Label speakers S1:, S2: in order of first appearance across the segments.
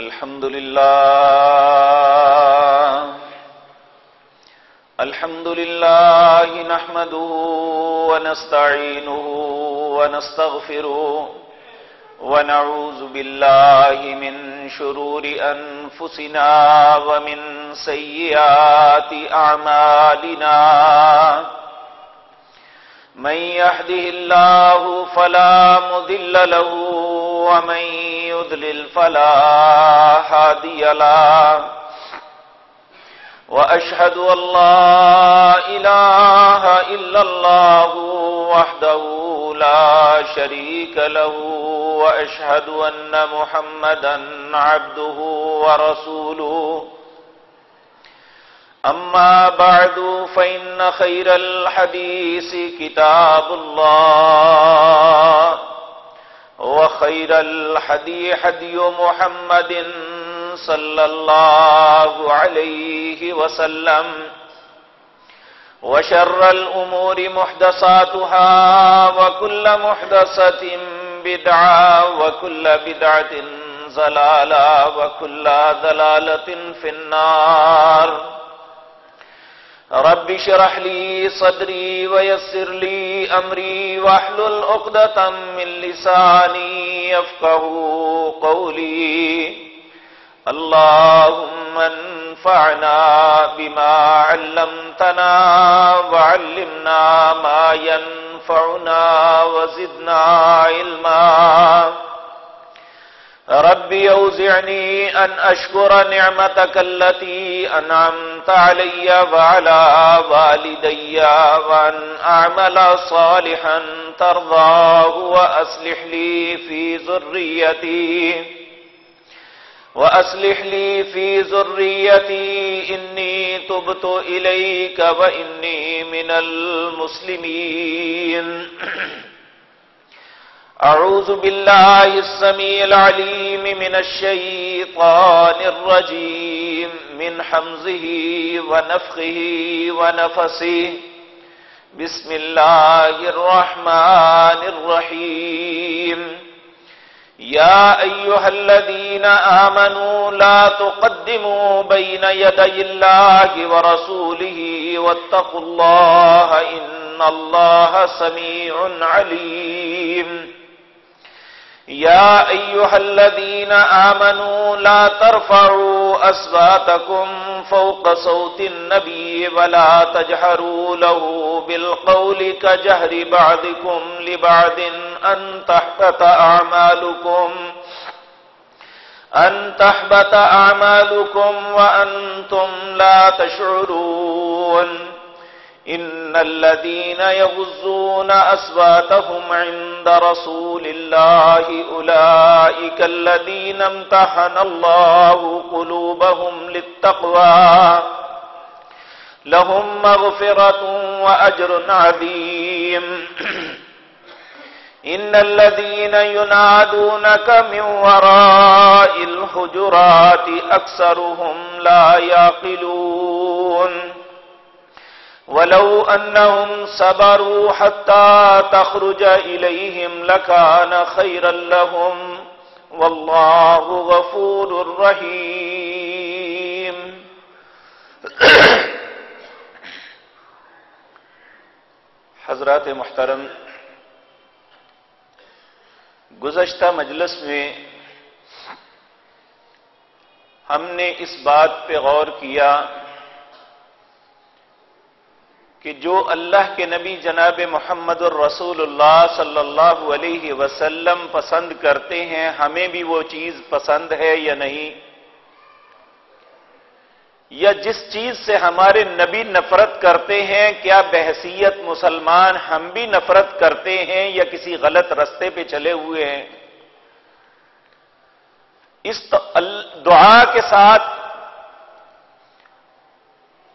S1: الحمد لله نحمده ونستعينه ونستغفره ونعوذ بالله من شرور أنفسنا ومن سيئات أعمالنا من يهده الله فلا مضل له ومن يضلل فلا هادي له وأشهد أن لا إله إلا الله وحده لا شريك له وأشهد أن محمدا عبده ورسوله أما بعد فإن خير الحديث كتاب الله وخير الحدي حدي محمد صلى الله عليه وسلم وشر الأمور محدثاتها وكل محدثة بدعة وكل بدعة ضلالة وكل ضلالة في النار رب اشرح لي صدري ويسر لي أمري واحلل عقدة من لساني يفقهوا قولي اللهم انفعنا بما علمتنا وعلمنا ما ينفعنا وزدنا علما رب أوزعني أن أشكر نعمتك التي أنعمت علي وعلى والدي وأن أعمل صالحا ترضاه وأصلح لي في ذريتي إني تبت إليك وإني من المسلمين أعوذ بالله السميع العليم من الشيطان الرجيم من حمزه ونفخه ونفسه بسم الله الرحمن الرحيم يا أيها الذين آمنوا لا تقدموا بين يدي الله ورسوله واتقوا الله إن الله سميع عليم يا أيها الذين آمنوا لا ترفعوا أصواتكم فوق صوت النبي ولا تجهروا له بالقول كجهر بعضكم لبعض أن تحبط أعمالكم وأنتم لا تشعرون إن الذين يغضون أصواتهم عند رسول الله أولئك الذين امتحن الله قلوبهم للتقوى لهم مغفرة وأجر عظيم إن الذين ينادونك من وراء الحجرات أكثرهم لا يعقلون ولو أنهم صبروا حتى تخرج إليهم لكان خيرا لهم والله غفور رحيم حضرات محترم، گزشتہ مجلس میں ہم نے اس بات پہ غور کیا کہ جو اللہ کے نبی جناب محمد الرسول اللہ صلی اللہ علیہ وسلم پسند کرتے ہیں ہمیں بھی وہ چیز پسند ہے یا نہیں، یا جس چیز سے ہمارے نبی نفرت کرتے ہیں کیا بحیثیت مسلمان ہم بھی نفرت کرتے ہیں یا کسی غلط رستے پہ چلے ہوئے ہیں۔ اس دعا کے ساتھ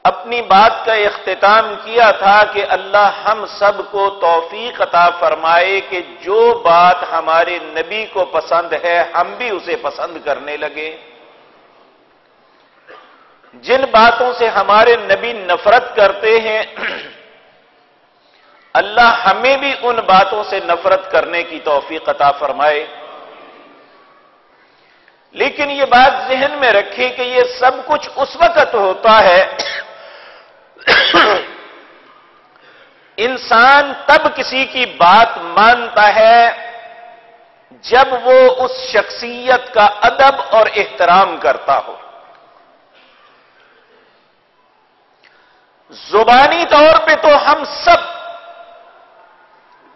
S1: اپنی بات کا اختتام کیا تھا کہ اللہ ہم سب کو توفیق عطا فرمائے کہ جو بات ہمارے نبی کو پسند ہے ہم بھی اسے پسند کرنے لگے، جن باتوں سے ہمارے نبی نفرت کرتے ہیں اللہ ہمیں بھی ان باتوں سے نفرت کرنے کی توفیق عطا فرمائے۔ لیکن یہ بات ذہن میں رکھیں کہ یہ سب کچھ اس وقت ہوتا ہے انسان تب کسی کی بات مانتا ہے جب وہ اس شخصیت کا ادب اور احترام کرتا ہو. زبانی طور پہ تو ہم سب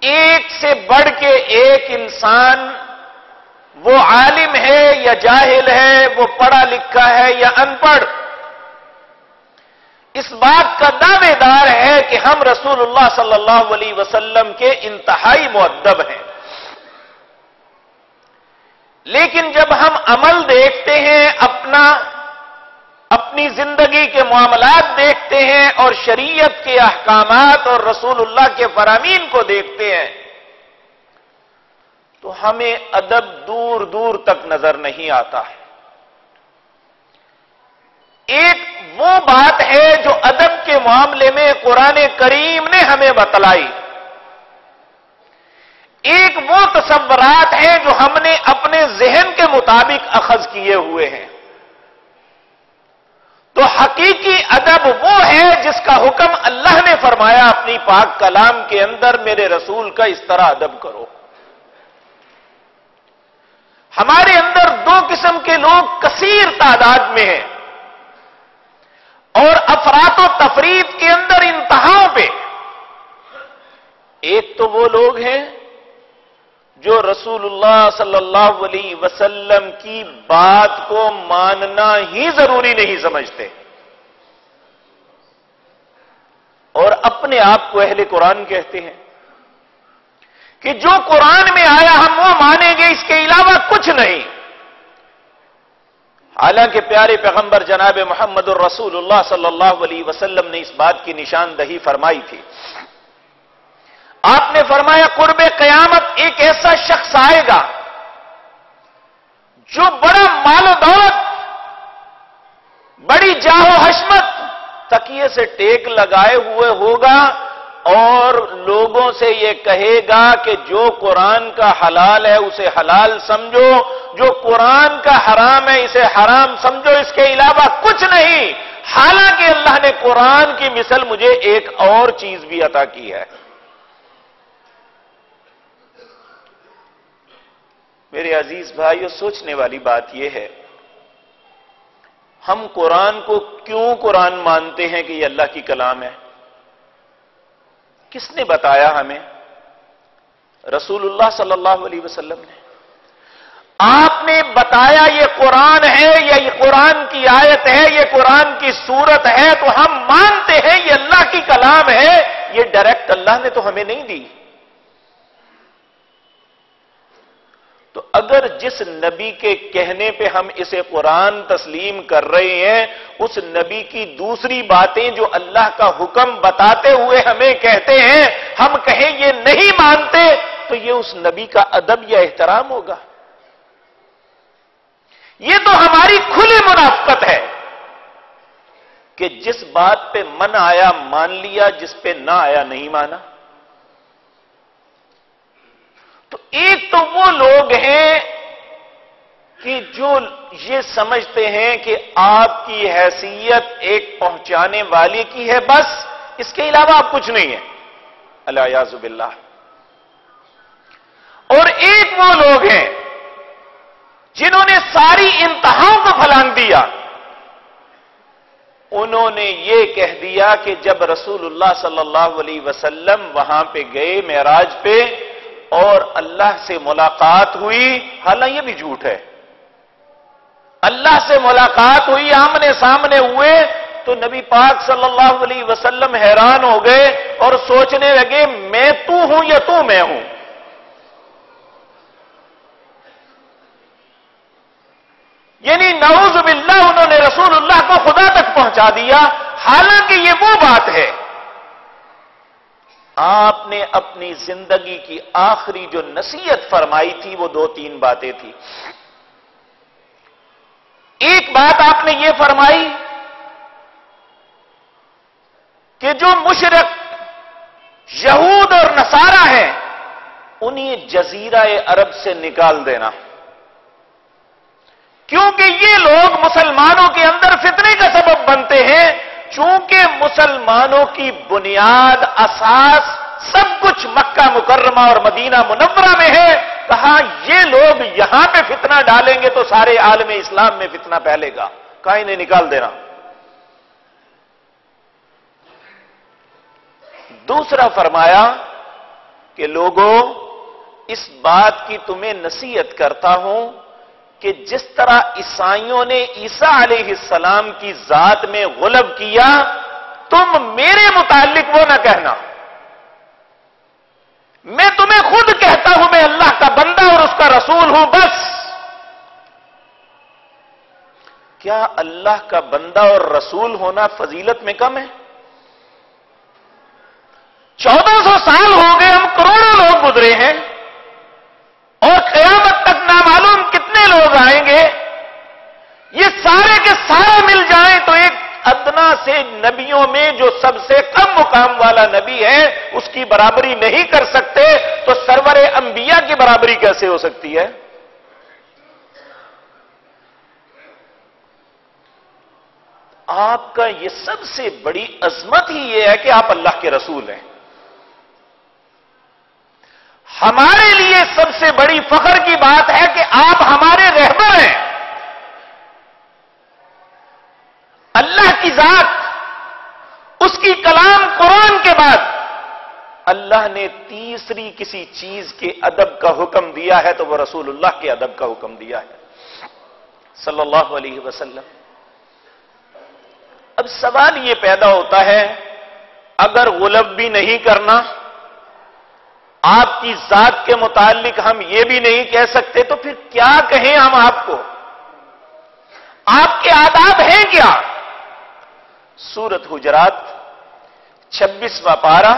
S1: ایک سے بڑھ کے ایک انسان، وہ عالم ہے یا جاہل ہے، وہ پڑھا لکھا ہے یا ان پڑھ، اس بات کا دعوے دار ہے کہ ہم رسول اللہ صلی اللہ علیہ وسلم کے انتہائی مؤدب ہیں. لیکن جب ہم عمل دیکھتے ہیں، اپنی زندگی کے معاملات دیکھتے ہیں اور شریعت کے احکامات اور رسول اللہ کے فرامین کو دیکھتے ہیں، تو ہمیں ادب دور دور تک نظر نہیں آتا ہے. ایک وہ بات ہے جو ادب کے معاملے میں قرآن کریم نے ہمیں بتلائی، ایک وہ تصورات ہیں جو ہم نے اپنے ذہن کے مطابق اخذ کیے ہوئے ہیں. تو حقیقی ادب وہ ہے جس کا حکم اللہ نے فرمایا اپنی پاک کلام کے اندر، میرے رسول کا اس طرح ادب کرو. ہمارے اندر دو قسم کے لوگ کثیر تعداد میں ہیں، اور افراط و تفریط کے اندر انتہاؤں پہ. ایک تو وہ لوگ ہیں جو رسول اللہ صلی اللہ علیہ وسلم کی بات کو ماننا ہی ضروری نہیں سمجھتے، اور اپنے آپ کو اہل قرآن کہتے ہیں کہ جو قرآن میں آیا ہم وہ مانیں گے، اس کے علاوہ کچھ نہیں. حالانکہ پیارے پیغمبر جناب محمد الرسول اللہ صلی اللہ علیہ وسلم نے اس بات کی نشاندہی فرمائی تھی. آپ نے فرمایا قرب قیامت ایک ایسا شخص آئے گا جو بڑا مال و دولت، بڑی جاہ و حشمت تکیے سے ٹیک لگائے ہوئے ہوگا، اور لوگوں سے یہ کہے گا کہ جو قرآن کا حلال ہے اسے حلال سمجھو، جو قرآن کا حرام ہے اسے حرام سمجھو، اس کے علاوہ کچھ نہیں. حالانکہ اللہ نے قرآن کی مثل مجھے ایک اور چیز بھی عطا کی ہے. میرے عزیز بھائیو، سوچنے والی بات یہ ہے، ہم قرآن کو کیوں قرآن مانتے ہیں کہ یہ اللہ کی کلام ہے؟ کس نے بتایا ہمیں؟ رسول اللہ صلی اللہ علیہ وسلم نے. آپ نے بتایا یہ قرآن ہے یا یہ قرآن کی آیت ہے، یہ قرآن کی سورت ہے، تو ہم مانتے ہیں یہ اللہ کی کلام ہے. یہ ڈائریکٹ اللہ نے تو ہمیں نہیں دی. تو اگر جس نبی کے کہنے پہ ہم اسے قرآن تسلیم کر رہے ہیں، اس نبی کی دوسری باتیں جو اللہ کا حکم بتاتے ہوئے ہمیں کہتے ہیں، ہم کہیں یہ نہیں مانتے، تو یہ اس نبی کا ادب یا احترام ہوگا؟ یہ تو ہماری کھلی منافقت ہے کہ جس بات پہ من آیا مان لیا، جس پہ نہ آیا نہیں مانا. تو ایک تو وہ لوگ ہیں کہ جو یہ سمجھتے ہیں کہ آپ کی حیثیت ایک پہنچانے والے کی ہے، بس اس کے علاوہ آپ کچھ نہیں ہے، الیاذ باللہ. اور ایک وہ لوگ ہیں جنہوں نے ساری انتہاؤں کو پھلانگ دیا. انہوں نے یہ کہہ دیا کہ جب رسول اللہ صلی اللہ علیہ وسلم وہاں پہ گئے معراج پہ اور اللہ سے ملاقات ہوئی، حالانکہ یہ بھی جھوٹ ہے، اللہ سے ملاقات ہوئی، آمنے سامنے ہوئے، تو نبی پاک صلی اللہ علیہ وسلم حیران ہو گئے اور سوچنے لگے میں تو ہوں یا تو میں ہوں. یعنی نعوذ باللہ انہوں نے رسول اللہ کو خدا تک پہنچا دیا. حالانکہ یہ وہ بات ہے، آپ نے اپنی زندگی کی آخری جو نصیحت فرمائی تھی وہ 2-3 باتیں تھی. ایک بات آپ نے یہ فرمائی کہ جو مشرک یہود اور نصارہ ہیں انہیں جزیرہ عرب سے نکال دینا، کیونکہ یہ لوگ مسلمانوں کے اندر فتنے کا سبب بنتے ہیں. چونکہ مسلمانوں کی بنیاد، اساس، سب کچھ مکہ مکرمہ اور مدینہ منورہ میں ہے، کہا یہ لوگ یہاں پہ فتنہ ڈالیں گے تو سارے عالم اسلام میں فتنہ پھیلے گا، کہاں انہیں نکال دینا. دوسرا فرمایا کہ لوگوں، اس بات کی تمہیں نصیحت کرتا ہوں کہ جس طرح عیسائیوں نے عیسیٰ علیہ السلام کی ذات میں غلب کیا، تم میرے متعلق وہ نہ کہنا. میں تمہیں خود کہتا ہوں میں اللہ کا بندہ اور اس کا رسول ہوں بس. کیا اللہ کا بندہ اور رسول ہونا فضیلت میں کم ہے؟ 1400 سال ہو گئے، ہم کروڑوں لوگ گزرے ہیں اور قیامت تک نامعلوم کتنے لوگ آئیں گے. یہ سارے کے سارے مل جائیں تو ایک ادنا سے نبیوں میں جو سب سے کم مقام والا نبی ہے اس کی برابری نہیں کر سکتے، تو سرور انبیاء کی برابری کیسے ہو سکتی ہے؟ آپ کا یہ سب سے بڑی عظمت ہی یہ ہے کہ آپ اللہ کے رسول ہیں. ہمارے لیے سب سے بڑی فخر کی بات ہے کہ آپ ہمارے رہبر ہیں. اللہ کی ذات، اس کی کلام قرآن کے بعد اللہ نے تیسری کسی چیز کے ادب کا حکم دیا ہے تو وہ رسول اللہ کے ادب کا حکم دیا ہے صلی اللہ علیہ وسلم. اب سوال یہ پیدا ہوتا ہے، اگر غلب بھی نہیں کرنا، آپ کی ذات کے متعلق ہم یہ بھی نہیں کہہ سکتے، تو پھر کیا کہیں ہم آپ کو؟ آپ کے آداب ہیں کیا؟ سورۃ حجرات 26واں پارہ،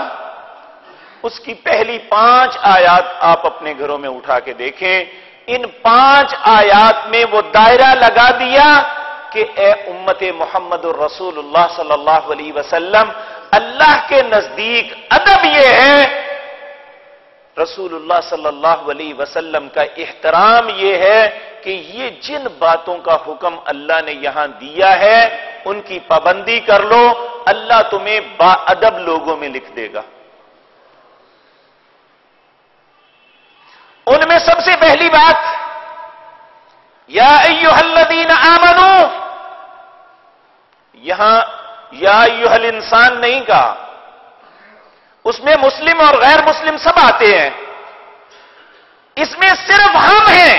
S1: اس کی پہلی 5 آیات آپ اپنے گھروں میں اٹھا کے دیکھیں. ان 5 آیات میں وہ دائرہ لگا دیا کہ اے امت محمد الرسول اللہ صلی اللہ علیہ وسلم، اللہ کے نزدیک ادب یہ ہے، رسول اللہ صلی اللہ علیہ وسلم کا احترام یہ ہے کہ یہ جن باتوں کا حکم اللہ نے یہاں دیا ہے ان کی پابندی کر لو، اللہ تمہیں با ادب لوگوں میں لکھ دے گا. ان میں سب سے پہلی بات، یا ایھا الذین آمنوا، یہاں یا ایھا الانسان نہیں کہا، اس میں مسلم اور غیر مسلم سب آتے ہیں. اس میں صرف ہم ہیں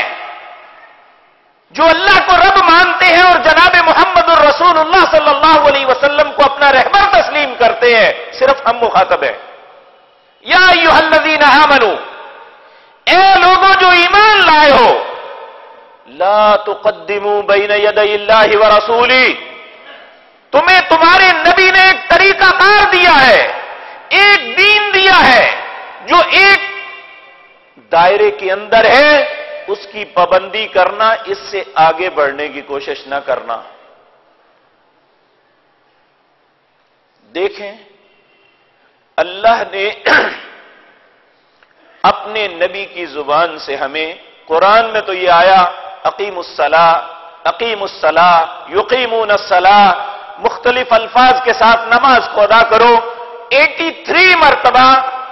S1: جو اللہ کو رب مانتے ہیں اور جناب محمد الرسول اللہ صلی اللہ علیہ وسلم کو اپنا رہبر تسلیم کرتے ہیں، صرف ہم مخاطب ہیں. یا ایھا الذین آمنوا، اے لوگوں جو ایمان لائے ہو، لا تقدموا بین یدی اللہ ورسولہ، تمہیں تمہارے نبی نے ایک طریقہ کار دیا ہے، ایک دین دیا ہے جو ایک دائرے کے اندر ہے، اس کی پابندی کرنا، اس سے آگے بڑھنے کی کوشش نہ کرنا. دیکھیں اللہ نے اپنے نبی کی زبان سے ہمیں، قرآن میں تو یہ آیا اقیموا الصلاۃ یقیمون الصلاۃ، مختلف الفاظ کے ساتھ نماز کو ادا کرو. 83 مرتبہ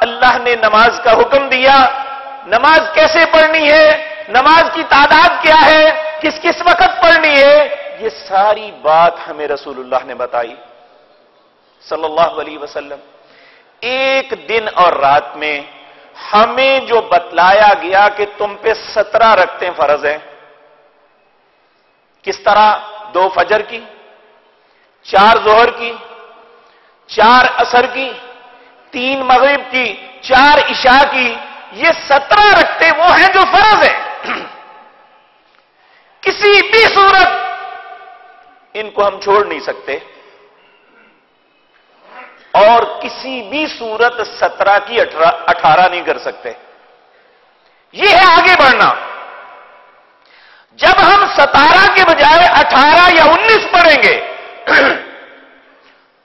S1: اللہ نے نماز کا حکم دیا. نماز کیسے پڑھنی ہے، نماز کی تعداد کیا ہے، کس کس وقت پڑھنی ہے، یہ ساری بات ہمیں رسول اللہ نے بتائی صلی اللہ علیہ وسلم. ایک دن اور رات میں ہمیں جو بتلایا گیا کہ تم پہ 17 رکعتیں فرض ہیں. کس طرح؟ 2 فجر کی، 4 ظہر کی، 4 عصر کی، 3 مغرب کی، 4 عشاء کی. یہ 17 رکعتیں وہ ہیں جو فرض ہیں. کسی بھی صورت ان کو ہم چھوڑ نہیں سکتے، اور کسی بھی صورت 17 کی 18 نہیں کر سکتے. یہ ہے آگے بڑھنا. جب ہم 17 کے بجائے 18 یا 19 پڑھیں گے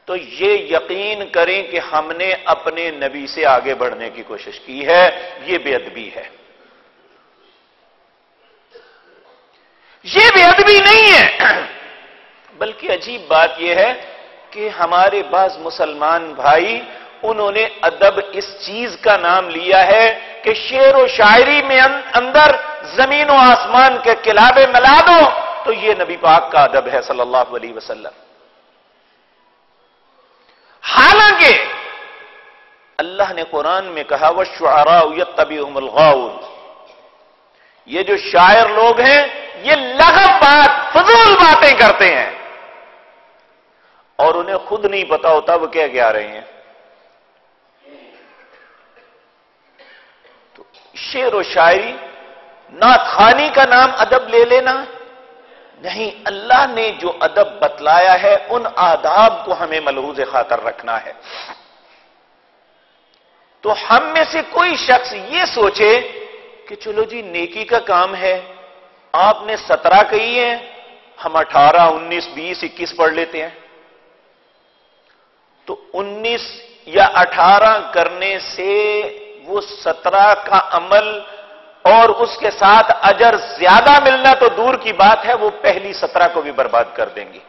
S1: تو یہ یقین کریں کہ ہم نے اپنے نبی سے آگے بڑھنے کی کوشش کی ہے. یہ بے ادبی ہے. یہ بے ادبی نہیں ہے، بلکہ عجیب بات یہ ہے کہ ہمارے بعض مسلمان بھائی انہوں نے ادب اس چیز کا نام لیا ہے کہ شعر و شاعری میں اندر زمین و آسمان کے کلابے ملا دو تو یہ نبی پاک کا ادب ہے صلی اللہ علیہ وسلم۔ حالانکہ اللہ نے قرآن میں کہا وَالشُّعَرَاءُ يَتَّبِعُهُمُ الْغَاوُونَ، یہ جو شاعر لوگ ہیں یہ لغو بات، فضول باتیں کرتے ہیں اور انہیں خود نہیں پتا ہوتا وہ کیا رہے ہیں۔ تو شعر و شاعری، نعت خوانی کا نام ادب لے لینا نہیں، اللہ نے جو ادب بتلایا ہے ان آداب کو ہمیں ملحوظ خاطر رکھنا ہے۔ تو ہم میں سے کوئی شخص یہ سوچے کہ چلو جی نیکی کا کام ہے، آپ نے 17 کہی ہیں، ہم 18 19 20 21 پڑھ لیتے ہیں، تو 19 یا 18 کرنے سے وہ 17 کا عمل اور اس کے ساتھ اجر زیادہ ملنا تو دور کی بات ہے، وہ پہلی 17 کو بھی برباد کر دیں گی۔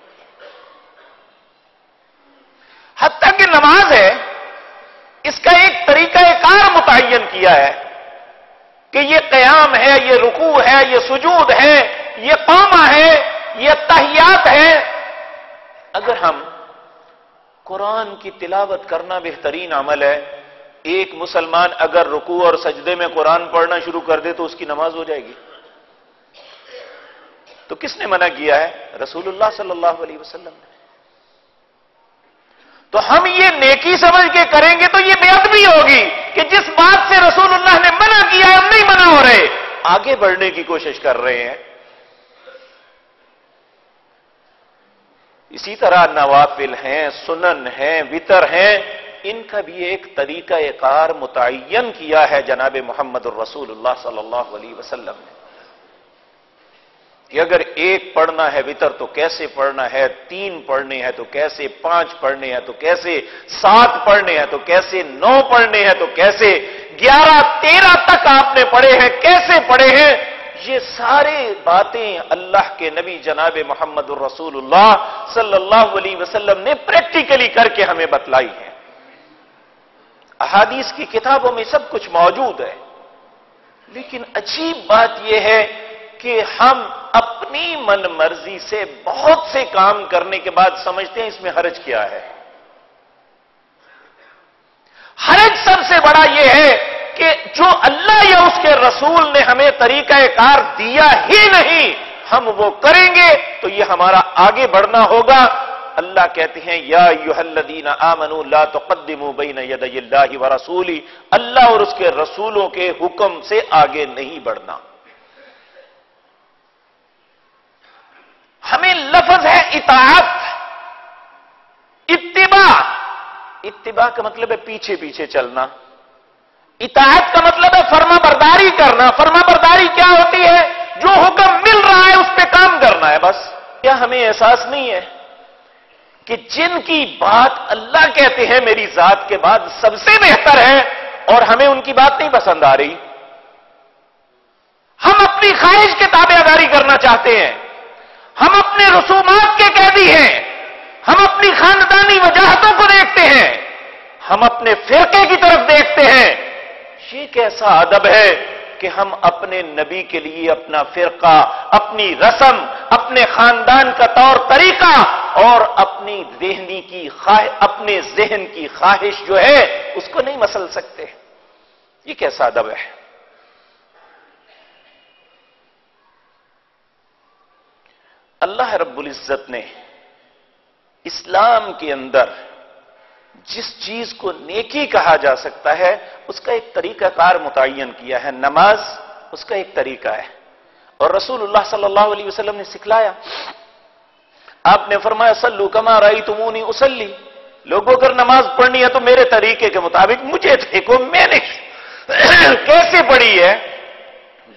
S1: حتیٰ کہ نماز ہے، اس کا ایک طریقہ کار متعین کیا ہے کہ یہ قیام ہے، یہ رکوع ہے، یہ سجود ہے، یہ قامہ ہے، یہ تحیات ہے۔ اگر ہم قرآن کی تلاوت کرنا بہترین عمل ہے، ایک مسلمان اگر رکوع اور سجدے میں قرآن پڑھنا شروع کر دے تو اس کی نماز ہو جائے گی۔ تو کس نے منع کیا ہے؟ رسول اللہ صلی اللہ علیہ وسلم نے۔ تو ہم یہ نیکی سمجھ کے کریں گے تو یہ بے ادبی ہوگی کہ جس بات سے رسول اللہ نے منع کیا ہے ہم نہیں منع ہو رہے، آگے بڑھنے کی کوشش کر رہے ہیں۔ اسی طرح نوافل ہیں، سنن ہیں، وتر ہیں، ان کا بھی ایک طریقہ کار متعین کیا ہے جناب محمد الرسول اللہ صلی اللہ علیہ وسلم نے کہ اگر ایک پڑھنا ہے وتر تو کیسے پڑھنا ہے، 3 پڑھنے ہیں تو کیسے، 5 پڑھنے ہیں تو کیسے، 7 پڑھنے ہیں تو کیسے، 9 پڑھنے ہیں تو کیسے، 11 13 تک آپ نے پڑھے ہیں کیسے پڑھے ہیں۔ یہ سارے باتیں اللہ کے نبی جناب محمد الرسول اللہ صلی اللہ علیہ وسلم نے پریکٹیکلی کر کے ہمیں بتلائی ہیں۔ احادیث کی کتابوں میں سب کچھ موجود ہے، لیکن عجیب بات یہ ہے کہ ہم اپنی من مرضی سے بہت سے کام کرنے کے بعد سمجھتے ہیں اس میں حرج کیا ہے۔ حرج سب سے بڑا یہ ہے کہ جو اللہ یا اس کے رسول نے ہمیں طریقہ کار دیا ہی نہیں ہم وہ کریں گے تو یہ ہمارا آگے بڑھنا ہوگا۔ اللہ کہتے ہیں یا ایھا الذین آمنوا لا تقدموا بین یدی اللہ ورسولہ، اللہ اور اس کے رسولوں کے حکم سے آگے نہیں بڑھنا۔ ہمیں لفظ ہے اطاعت، اتباع، اتباع کا مطلب ہے پیچھے پیچھے چلنا، اطاعت کا مطلب ہے فرما برداری کرنا۔ فرما برداری کیا ہوتی ہے؟ جو حکم مل رہا ہے اس پہ کام کرنا ہے بس۔ کیا ہمیں احساس نہیں ہے کہ جن کی بات اللہ کہتے ہیں میری ذات کے بعد سب سے بہتر ہے اور ہمیں ان کی بات نہیں پسند آ رہی؟ ہم اپنی خواہش کے تابع داری کرنا چاہتے ہیں، ہم اپنے رسومات کے قیدی ہیں، ہم اپنی خاندانی وجاہتوں کو دیکھتے ہیں، ہم اپنے فرقے کی طرف دیکھتے ہیں۔ یہ کیسا ادب ہے کہ ہم اپنے نبی کے لیے اپنا فرقہ، اپنی رسم، اپنے خاندان کا طور طریقہ اور اپنے ذہن کی خواہش جو ہے اس کو نہیں مسل سکتے؟ یہ کیسا ادب ہے؟ اللہ رب العزت نے اسلام کے اندر جس چیز کو نیکی کہا جا سکتا ہے اس کا ایک طریقہ کار متعین کیا ہے۔ نماز اس کا ایک طریقہ ہے اور رسول اللہ صلی اللہ علیہ وسلم نے سکھلایا۔ آپ نے فرمایا صلو کما رأیتمونی اصلی، لوگوں اگر نماز پڑھنی ہے تو میرے طریقے کے مطابق مجھے دیکھو میں نے کیسے پڑھی ہے۔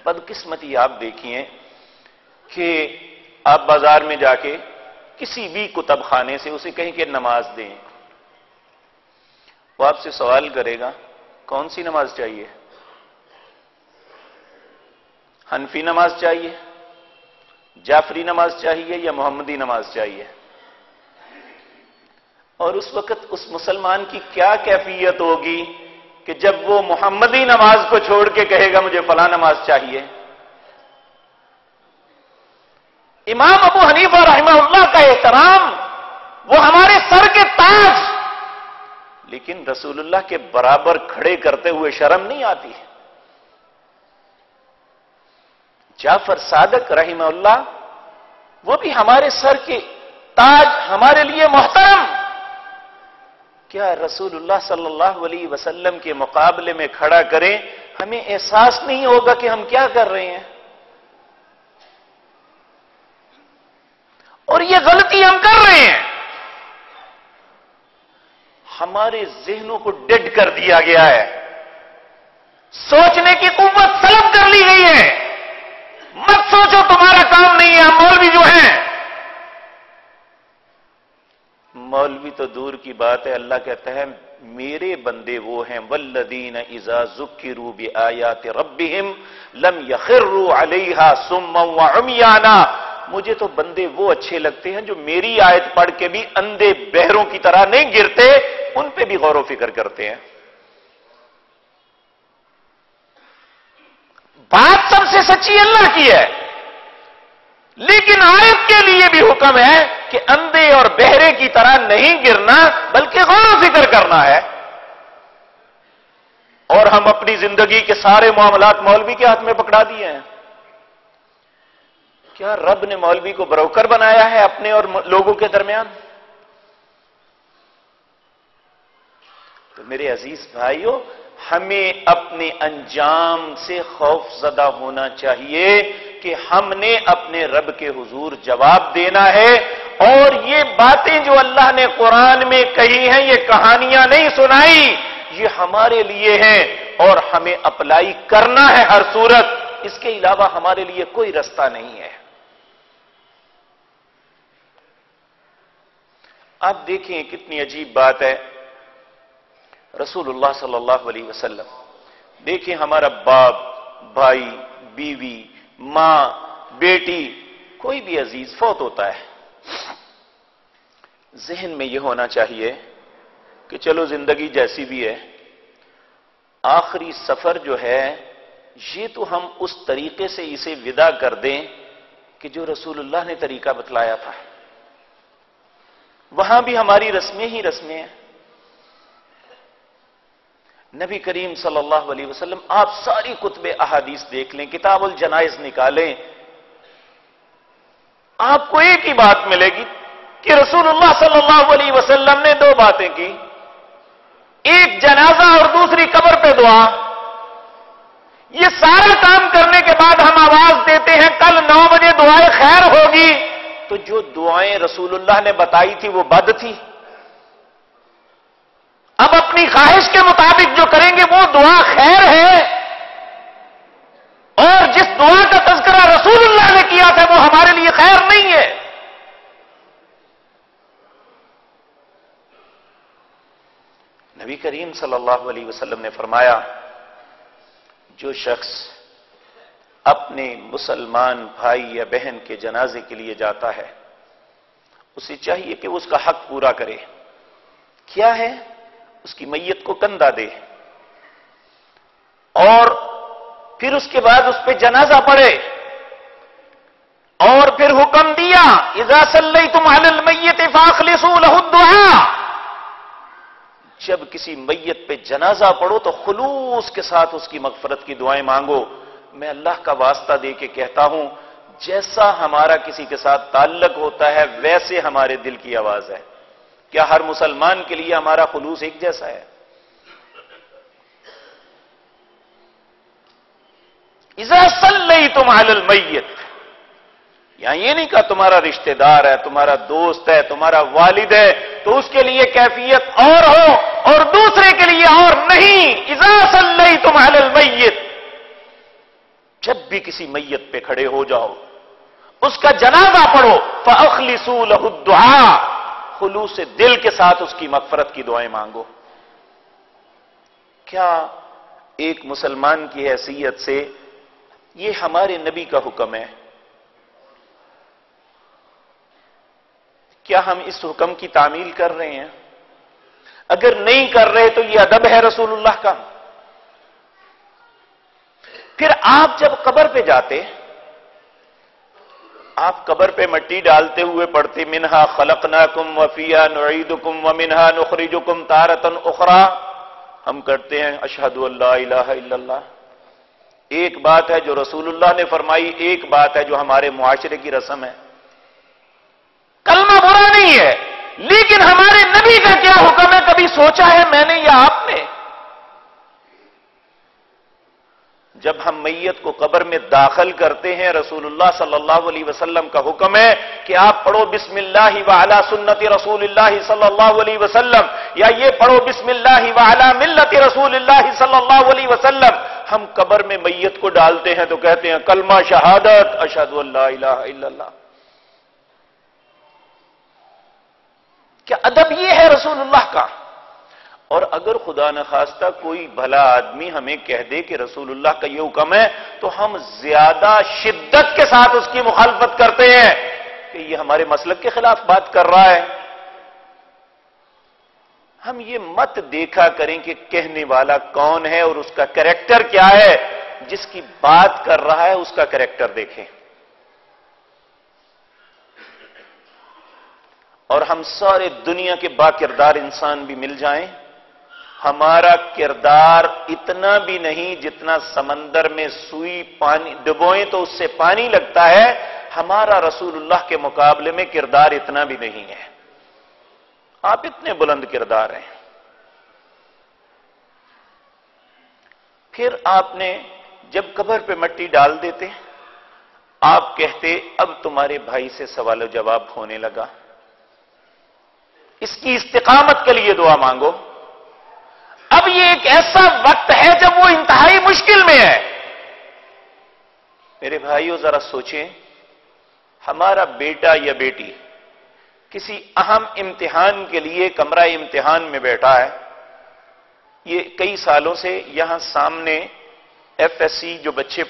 S1: بدقسمتی آپ دیکھیے کہ آپ بازار میں جا کے کسی بھی کتب خانے سے اسے کہیں کہ نماز دیں، وہ آپ سے سوال کرے گا کون سی نماز چاہیے؟ حنفی نماز چاہیے، جعفری نماز چاہیے یا محمدی نماز چاہیے؟ اور اس وقت اس مسلمان کی کیا کیفیت ہوگی کہ جب وہ محمدی نماز کو چھوڑ کے کہے گا مجھے فلاں نماز چاہیے؟ امام ابو حنیفہ رحمہ اللہ کا احترام، وہ ہمارے سر کے تاج، لیکن رسول اللہ کے برابر کھڑے کرتے ہوئے شرم نہیں آتی ہے؟ جعفر صادق رحمہ اللہ، وہ بھی ہمارے سر کے تاج، ہمارے لیے محترم، کیا رسول اللہ صلی اللہ علیہ وسلم کے مقابلے میں کھڑا کریں ہمیں احساس نہیں ہوگا کہ ہم کیا کر رہے ہیں؟ اور یہ غلطی ہم کر رہے ہیں، ہمارے ذہنوں کو ڈیڈ کر دیا گیا ہے، سوچنے کی قوت سلب کر لی گئی ہے۔ مت سوچو، تمہارا کام نہیں ہے، ہم مولوی جو ہیں، مولوی تو دور کی بات ہے، اللہ کہتا ہے میرے بندے وہ ہیں والذین اذا ذکروا بآیات ربہم لم یخروا علیہا صما وعمیانا، مجھے تو بندے وہ اچھے لگتے ہیں جو میری آیت پڑھ کے بھی اندھے بہروں کی طرح نہیں گرتے، ان پہ بھی غور و فکر کرتے ہیں۔ بات سب سے سچی اللہ کی ہے، لیکن آیت کے لیے بھی حکم ہے کہ اندھے اور بہرے کی طرح نہیں گرنا بلکہ غور و فکر کرنا ہے۔ اور ہم اپنی زندگی کے سارے معاملات مولوی کے ہاتھ میں پکڑا دیے ہیں۔ کیا رب نے مولوی کو بروکر بنایا ہے اپنے اور لوگوں کے درمیان؟ تو میرے عزیز بھائیوں، ہمیں اپنے انجام سے خوف زدہ ہونا چاہیے کہ ہم نے اپنے رب کے حضور جواب دینا ہے، اور یہ باتیں جو اللہ نے قرآن میں کہی ہیں یہ کہانیاں نہیں سنائی، یہ ہمارے لیے ہیں اور ہمیں اپلائی کرنا ہے ہر صورت، اس کے علاوہ ہمارے لیے کوئی رستہ نہیں ہے۔ آپ دیکھیں کتنی عجیب بات ہے، رسول اللہ صلی اللہ علیہ وسلم، دیکھیں ہمارا باپ، بھائی، بیوی، ماں، بیٹی، کوئی بھی عزیز فوت ہوتا ہے، ذہن میں یہ ہونا چاہیے کہ چلو زندگی جیسی بھی ہے، آخری سفر جو ہے یہ تو ہم اس طریقے سے اسے ودا کر دیں کہ جو رسول اللہ نے طریقہ بتلایا تھا، وہاں بھی ہماری رسمیں ہی رسمیں ہیں۔ نبی کریم صلی اللہ علیہ وسلم، آپ ساری کتب احادیث دیکھ لیں، کتاب الجنائز نکالیں، آپ کو ایک ہی بات ملے گی کہ رسول اللہ صلی اللہ علیہ وسلم نے دو باتیں کی، ایک جنازہ اور دوسری قبر پہ دعا۔ یہ سارا کام کرنے کے بعد ہم آواز دیتے ہیں کل 9 بجے دعائے خیر ہوگی، تو جو دعائیں رسول اللہ نے بتائی تھی وہ بد تھی؟ اب اپنی خواہش کے مطابق جو کریں گے وہ دعا خیر ہے، اور جس دعا کا تذکرہ رسول اللہ نے کیا تھا وہ ہمارے لیے خیر نہیں ہے۔ نبی کریم صلی اللہ علیہ وسلم نے فرمایا، جو شخص اپنے مسلمان بھائی یا بہن کے جنازے کے لیے جاتا ہے اسے چاہیے کہ وہ اس کا حق پورا کرے۔ کیا ہے؟ اس کی میت کو کندھا دے، اور پھر اس کے بعد اس پہ جنازہ پڑھے، اور پھر حکم دیا اذا صلیتم علی المیت فاخلصوا له الدعاء، جب کسی میت پہ جنازہ پڑھو تو خلوص کے ساتھ اس کی مغفرت کی دعائیں مانگو۔ میں اللہ کا واسطہ دے کے کہتا ہوں، جیسا ہمارا کسی کے ساتھ تعلق ہوتا ہے ویسے ہمارے دل کی آواز ہے۔ کیا ہر مسلمان کے لیے ہمارا خلوص ایک جیسا ہے؟ اذا صلیتم علی المیت، یہاں یہ نہیں کہا تمہارا رشتہ دار ہے، تمہارا دوست ہے، تمہارا والد ہے تو اس کے لیے کیفیت اور ہو اور دوسرے کے لیے اور نہیں۔ اذا صلیتم علی المیت، جب بھی کسی میت پہ کھڑے ہو جاؤ، اس کا جنازہ پڑھو، فاخلصوا له الدعاء، خلوص دل کے ساتھ اس کی مغفرت کی دعائیں مانگو۔ کیا ایک مسلمان کی حیثیت سے یہ ہمارے نبی کا حکم ہے؟ کیا ہم اس حکم کی تعمیل کر رہے ہیں؟ اگر نہیں کر رہے تو یہ ادب ہے رسول اللہ کا؟ پھر آپ جب قبر پہ جاتے، آپ قبر پہ مٹی ڈالتے ہوئے پڑھتے منہا خلقناکم وفیہا نعیدکم ومنہا نخرجکم تارۃ اخری، ہم کرتے ہیں اشہد ان لا الہ الا اللہ۔ ایک بات ہے جو رسول اللہ نے فرمائی، ایک بات ہے جو ہمارے معاشرے کی رسم ہے۔ کلمہ برا نہیں ہے، لیکن ہمارے نبی کا کیا حکم ہے؟ کبھی سوچا ہے میں نے یا آپ نے؟ جب ہم میت کو قبر میں داخل کرتے ہیں، رسول اللہ صلی اللہ علیہ وسلم کا حکم ہے کہ آپ پڑھو بسم اللہ وعلی سنت رسول اللہ صلی اللہ علیہ وسلم، یا یہ پڑھو بسم اللہ وعلی ملت رسول اللہ صلی اللہ علیہ وسلم۔ ہم قبر میں میت کو ڈالتے ہیں تو کہتے ہیں کلمہ شہادت اشہد ان لا الہ الا اللہ۔ کیا ادب یہ ہے رسول اللہ کا؟ اور اگر خدا نخواستہ کوئی بھلا آدمی ہمیں کہہ دے کہ رسول اللہ کا یہ حکم ہے تو ہم زیادہ شدت کے ساتھ اس کی مخالفت کرتے ہیں کہ یہ ہمارے مسلک کے خلاف بات کر رہا ہے۔ ہم یہ مت دیکھا کریں کہ کہنے والا کون ہے اور اس کا کریکٹر کیا ہے، جس کی بات کر رہا ہے اس کا کریکٹر دیکھیں۔ اور ہم سارے دنیا کے با کردار انسان بھی مل جائیں، ہمارا کردار اتنا بھی نہیں جتنا سمندر میں سوئی پانی ڈبوئیں تو اس سے پانی لگتا ہے، ہمارا رسول اللہ کے مقابلے میں کردار اتنا بھی نہیں ہے۔ آپ اتنے بلند کردار ہیں۔ پھر آپ نے جب قبر پہ مٹی ڈال دیتے، آپ کہتے اب تمہارے بھائی سے سوال و جواب ہونے لگا، اس کی استقامت کے لیے دعا مانگو۔ اب یہ ایک ایسا وقت ہے جب وہ انتہائی مشکل میں ہے۔ میرے بھائیو ذرا سوچیں، ہمارا بیٹا یا بیٹی کسی اہم امتحان کے لیے کمرہ امتحان میں بیٹھا ہے، یہ کئی سالوں سے یہاں سامنے ایف ایس سی جو بچے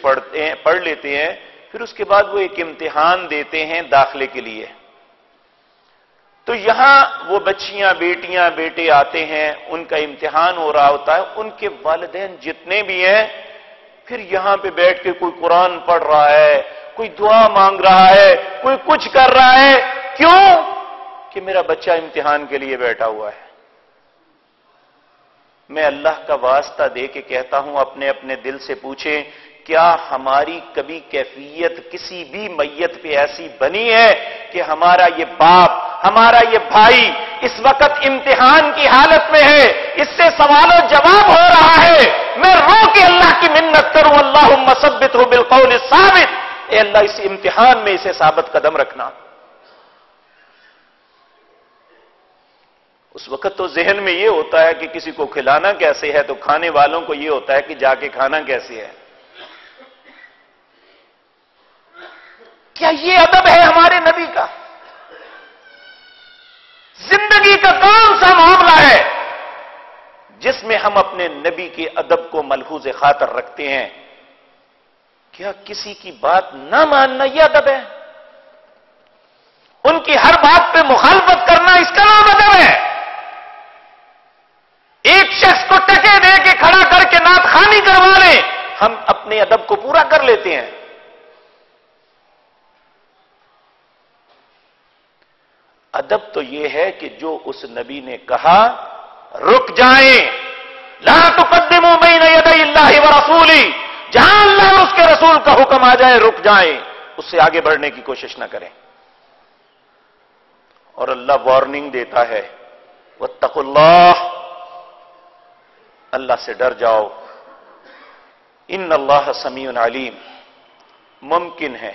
S1: پڑھ لیتے ہیں، پھر اس کے بعد وہ ایک امتحان دیتے ہیں داخلے کے لیے، تو یہاں وہ بچیاں بیٹیاں بیٹے آتے ہیں، ان کا امتحان ہو رہا ہوتا ہے، ان کے والدین جتنے بھی ہیں پھر یہاں پہ بیٹھ کے کوئی قرآن پڑھ رہا ہے، کوئی دعا مانگ رہا ہے، کوئی کچھ کر رہا ہے۔ کیوں؟ کہ میرا بچہ امتحان کے لیے بیٹھا ہوا ہے۔ میں اللہ کا واسطہ دے کے کہتا ہوں، اپنے اپنے دل سے پوچھیں، کیا ہماری کبھی کیفیت کسی بھی میت پہ ایسی بنی ہے کہ ہمارا یہ باپ، ہمارا یہ بھائی اس وقت امتحان کی حالت میں ہے، اس سے سوال و جواب ہو رہا ہے، میں رو کے اللہ کی منت کروں اللہم ثبتہ بالقول الثابت، اے اللہ اس امتحان میں اسے ثابت قدم رکھنا۔ اس وقت تو ذہن میں یہ ہوتا ہے کہ کسی کو کھلانا کیسے ہے، تو کھانے والوں کو یہ ہوتا ہے کہ جا کے کھانا کیسے ہے۔ کیا یہ ادب ہے ہمارے نبی کا؟ زندگی کا کون سا معاملہ ہے جس میں ہم اپنے نبی کے ادب کو ملحوظ خاطر رکھتے ہیں؟ کیا کسی کی بات نہ ماننا یہ ادب ہے؟ ان کی ہر بات پہ مخالفت کرنا اس کا نام ادب ہے؟ ایک شخص کو ٹکے دے کے کھڑا کر کے نعت خوانی کروا لیں، ہم اپنے ادب کو پورا کر لیتے ہیں۔ ادب تو یہ ہے کہ جو اس نبی نے کہا رک جائیں، لا تقدموا بین یدی اللہ ورسولہ، جہاں اللہ اور اس کے رسول کا حکم آ جائے رک جائیں، اس سے آگے بڑھنے کی کوشش نہ کریں۔ اور اللہ وارننگ دیتا ہے، واتقوا اللہ، اللہ سے ڈر جاؤ، ان اللہ سمیع علیم۔ ممکن ہے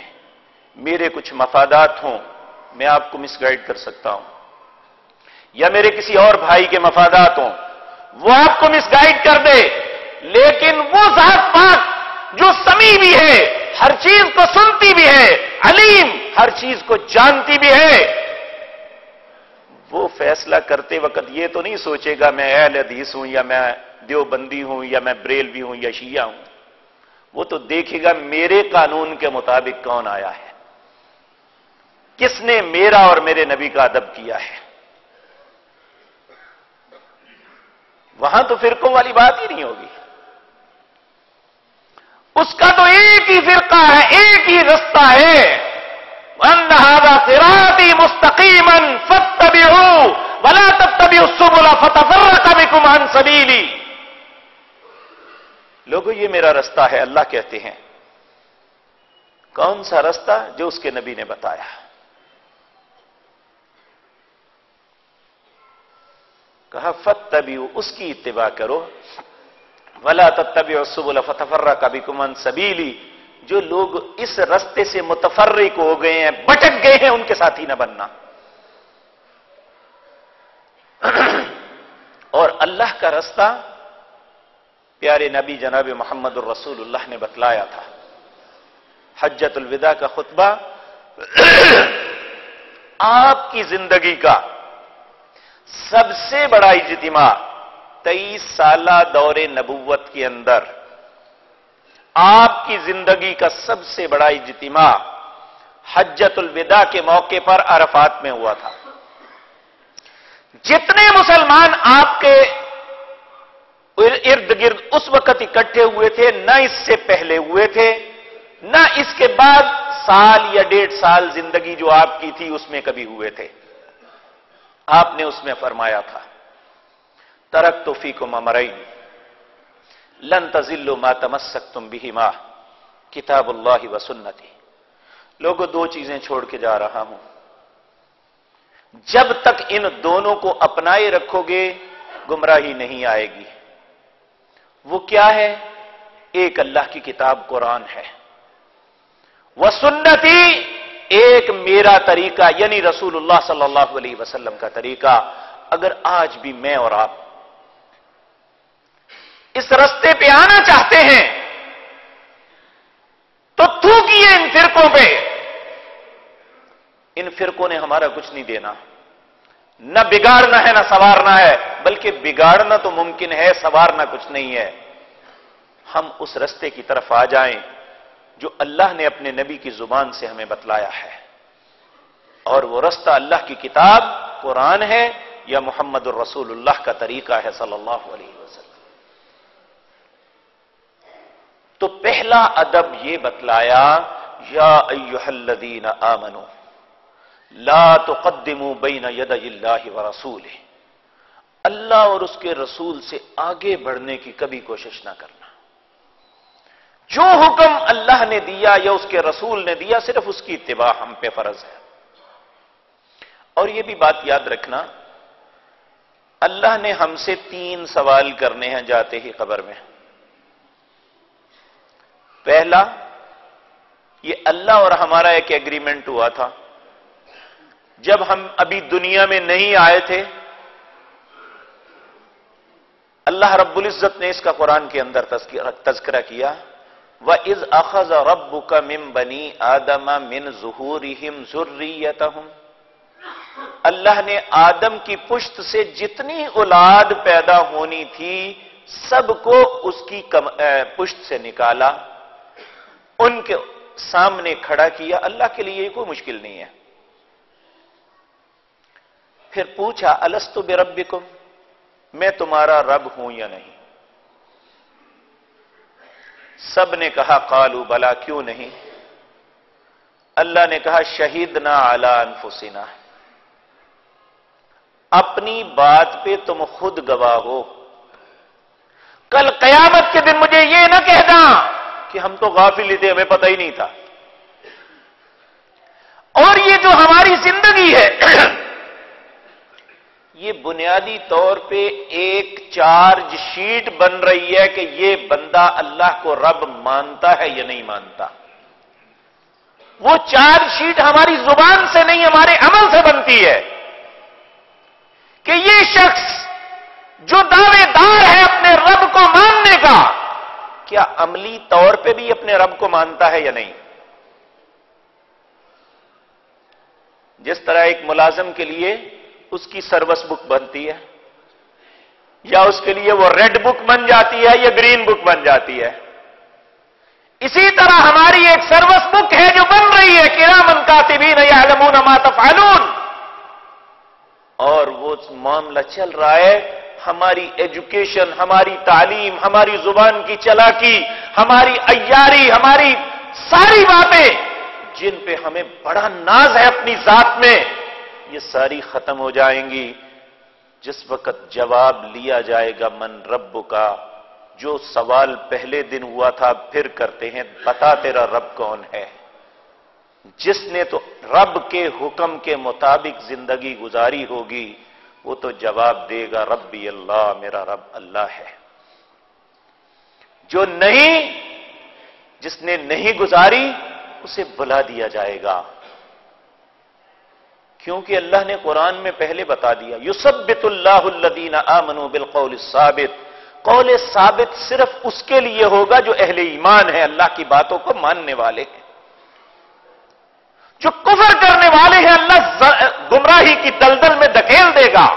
S1: میرے کچھ مفادات ہوں، میں آپ کو مس گائیڈ کر سکتا ہوں، یا میرے کسی اور بھائی کے مفادات ہوں، وہ آپ کو مس گائیڈ کر دے، لیکن وہ ذات پاک جو سمیع بھی ہے، ہر چیز کو سنتی بھی ہے، علیم ہر چیز کو جانتی بھی ہے، وہ فیصلہ کرتے وقت یہ تو نہیں سوچے گا میں اہل حدیث ہوں یا میں دیوبندی ہوں یا میں بریلوی ہوں یا شیعہ ہوں، وہ تو دیکھے گا میرے قانون کے مطابق کون آیا ہے۔ کس نے میرا اور میرے نبی کا ادب کیا ہے؟ وہاں تو فرقوں والی بات ہی نہیں ہوگی. اس کا تو ایک ہی فرقہ ہے، ایک ہی رستہ ہے. وَأَنَّ هَذَا صِرَاطِي مُسْتَقِيمًا فَاتَّبِعُوهُ وَلَا تَتَّبِعُوا السُّبُلَ فَتَفَرَّقَ بِكُمْ عَنْ سَبِيلِهِ. لوگوں یہ میرا رستہ ہے، اللہ کہتے ہیں. کون سا رستہ؟ جو اس کے نبی نے بتایا. کہا فَاتَّبِعُوا، اس کی اتباع کرو. وَلَا تَتَّبِعُوا السُّبُلَ فَتَفَرَّقَ بِكُمْ عَنْ سَبِيلِهِ. جو لوگ اس رستے سے متفرق ہو گئے ہیں، بھٹک گئے ہیں، ان کے ساتھی نہ بننا. اور اللہ کا رستہ پیارے نبی جناب محمد الرسول اللہ نے بتلایا تھا. حجۃ الوداع کا خطبہ آپ کی زندگی کا سب سے بڑا اجتماع 23 سالہ دور نبوت کے اندر آپ کی زندگی کا سب سے بڑا اجتماع حجۃ الوداع کے موقع پر عرفات میں ہوا تھا. جتنے مسلمان آپ کے ارد گرد اس وقت اکٹھے ہوئے تھے، نہ اس سے پہلے ہوئے تھے، نہ اس کے بعد سال یا 1.5 سال زندگی جو آپ کی تھی اس میں کبھی ہوئے تھے. آپ نے اس میں فرمایا تھا ترکت فیکم امرین لن تضلوا ما تمسکتم بہما کتاب اللہ و سنتی. لوگوں 2 چیزیں چھوڑ کے جا رہا ہوں، جب تک ان دونوں کو اپنائے رکھو گے گمراہی نہیں آئے گی. وہ کیا ہے؟ ایک اللہ کی کتاب قرآن ہے، وہ سنتی، ایک میرا طریقہ یعنی رسول اللہ صلی اللہ علیہ وسلم کا طریقہ. اگر آج بھی میں اور آپ اس رستے پہ آنا چاہتے ہیں تو تھوکیے ان فرقوں پہ. ان فرقوں نے ہمارا کچھ نہیں دینا، نہ بگاڑنا ہے نہ سنوارنا ہے، بلکہ بگاڑنا تو ممکن ہے، سنوارنا کچھ نہیں ہے. ہم اس رستے کی طرف آ جائیں جو اللہ نے اپنے نبی کی زبان سے ہمیں بتلایا ہے، اور وہ رستہ اللہ کی کتاب قرآن ہے یا محمد الرسول اللہ کا طریقہ ہے صلی اللہ علیہ وسلم. تو پہلا ادب یہ بتلایا یا ایھا الذین آمنوا لا تقدموا بین یدی اللہ ورسولہ. اللہ اور اس کے رسول سے آگے بڑھنے کی کبھی کوشش نہ کرنا. جو حکم اللہ نے دیا یا اس کے رسول نے دیا صرف اس کی اتباع ہم پہ فرض ہے. اور یہ بھی بات یاد رکھنا، اللہ نے ہم سے 3 سوال کرنے ہیں جاتے ہی قبر میں. پہلا، یہ اللہ اور ہمارا ایک ایگریمنٹ ہوا تھا جب ہم ابھی دنیا میں نہیں آئے تھے. اللہ رب العزت نے اس کا قرآن کے اندر تذکرہ کیا، وَإِذْ أَخَذَ رَبُّكَ مِنْ بَنِي آدَمَ مِنْ ظُهُورِهِمْ ذُرِّيَّتَهُمْ. اللہ نے آدم کی پشت سے جتنی اولاد پیدا ہونی تھی سب کو اس کی پشت سے نکالا، ان کے سامنے کھڑا کیا. اللہ کے لیے یہ کوئی مشکل نہیں ہے. پھر پوچھا الست بربکم، میں تمہارا رب ہوں یا نہیں؟ سب نے کہا قالوا بلا، کیوں نہیں؟ اللہ نے کہا شہدنا علی انفسنا، اپنی بات پہ تم خود گواہ ہو. کل قیامت کے دن مجھے یہ نہ کہنا کہ ہم تو غافل تھے، ہمیں پتہ ہی نہیں تھا. اور یہ جو ہماری زندگی ہے یہ بنیادی طور پہ ایک چارج شیٹ بن رہی ہے کہ یہ بندہ اللہ کو رب مانتا ہے یا نہیں مانتا. وہ چارج شیٹ ہماری زبان سے نہیں ہمارے عمل سے بنتی ہے کہ یہ شخص جو دعوے دار ہے اپنے رب کو ماننے کا، کیا عملی طور پہ بھی اپنے رب کو مانتا ہے یا نہیں. جس طرح ایک ملازم کے لیے اس کی سروس بک بنتی ہے، یا اس کے لیے وہ ریڈ بک بن جاتی ہے یا گرین بک بن جاتی ہے، اسی طرح ہماری ایک سروس بک ہے جو بن رہی ہے، کرامن کاتبین یعلمون ما تفعلون، اور وہ معاملہ چل رہا ہے۔ ہماری ایجوکیشن، ہماری تعلیم، ہماری زبان کی چلاکی، ہماری عیاری، ہماری ساری باتیں جن پہ ہمیں بڑا ناز ہے اپنی ذات میں، یہ ساری ختم ہو جائیں گی جس وقت جواب لیا جائے گا من رب کا۔ جو سوال پہلے دن ہوا تھا پھر کرتے ہیں، بتا تیرا رب کون ہے؟ جس نے تو رب کے حکم کے مطابق زندگی گزاری ہوگی وہ تو جواب دے گا ربی اللہ، میرا رب اللہ ہے۔ جو نہیں، جس نے نہیں گزاری اسے بلا دیا جائے گا، کیونکہ اللہ نے قرآن میں پہلے بتا دیا یثبت اللہ الذین آمنوا بالقول الثابت، قول ثابت صرف اس کے لیے ہوگا جو اہل ایمان ہے، اللہ کی باتوں کو ماننے والے ہیں۔ جو کفر کرنے والے ہیں اللہ گمراہی کی دلدل میں دھکیل دے گا۔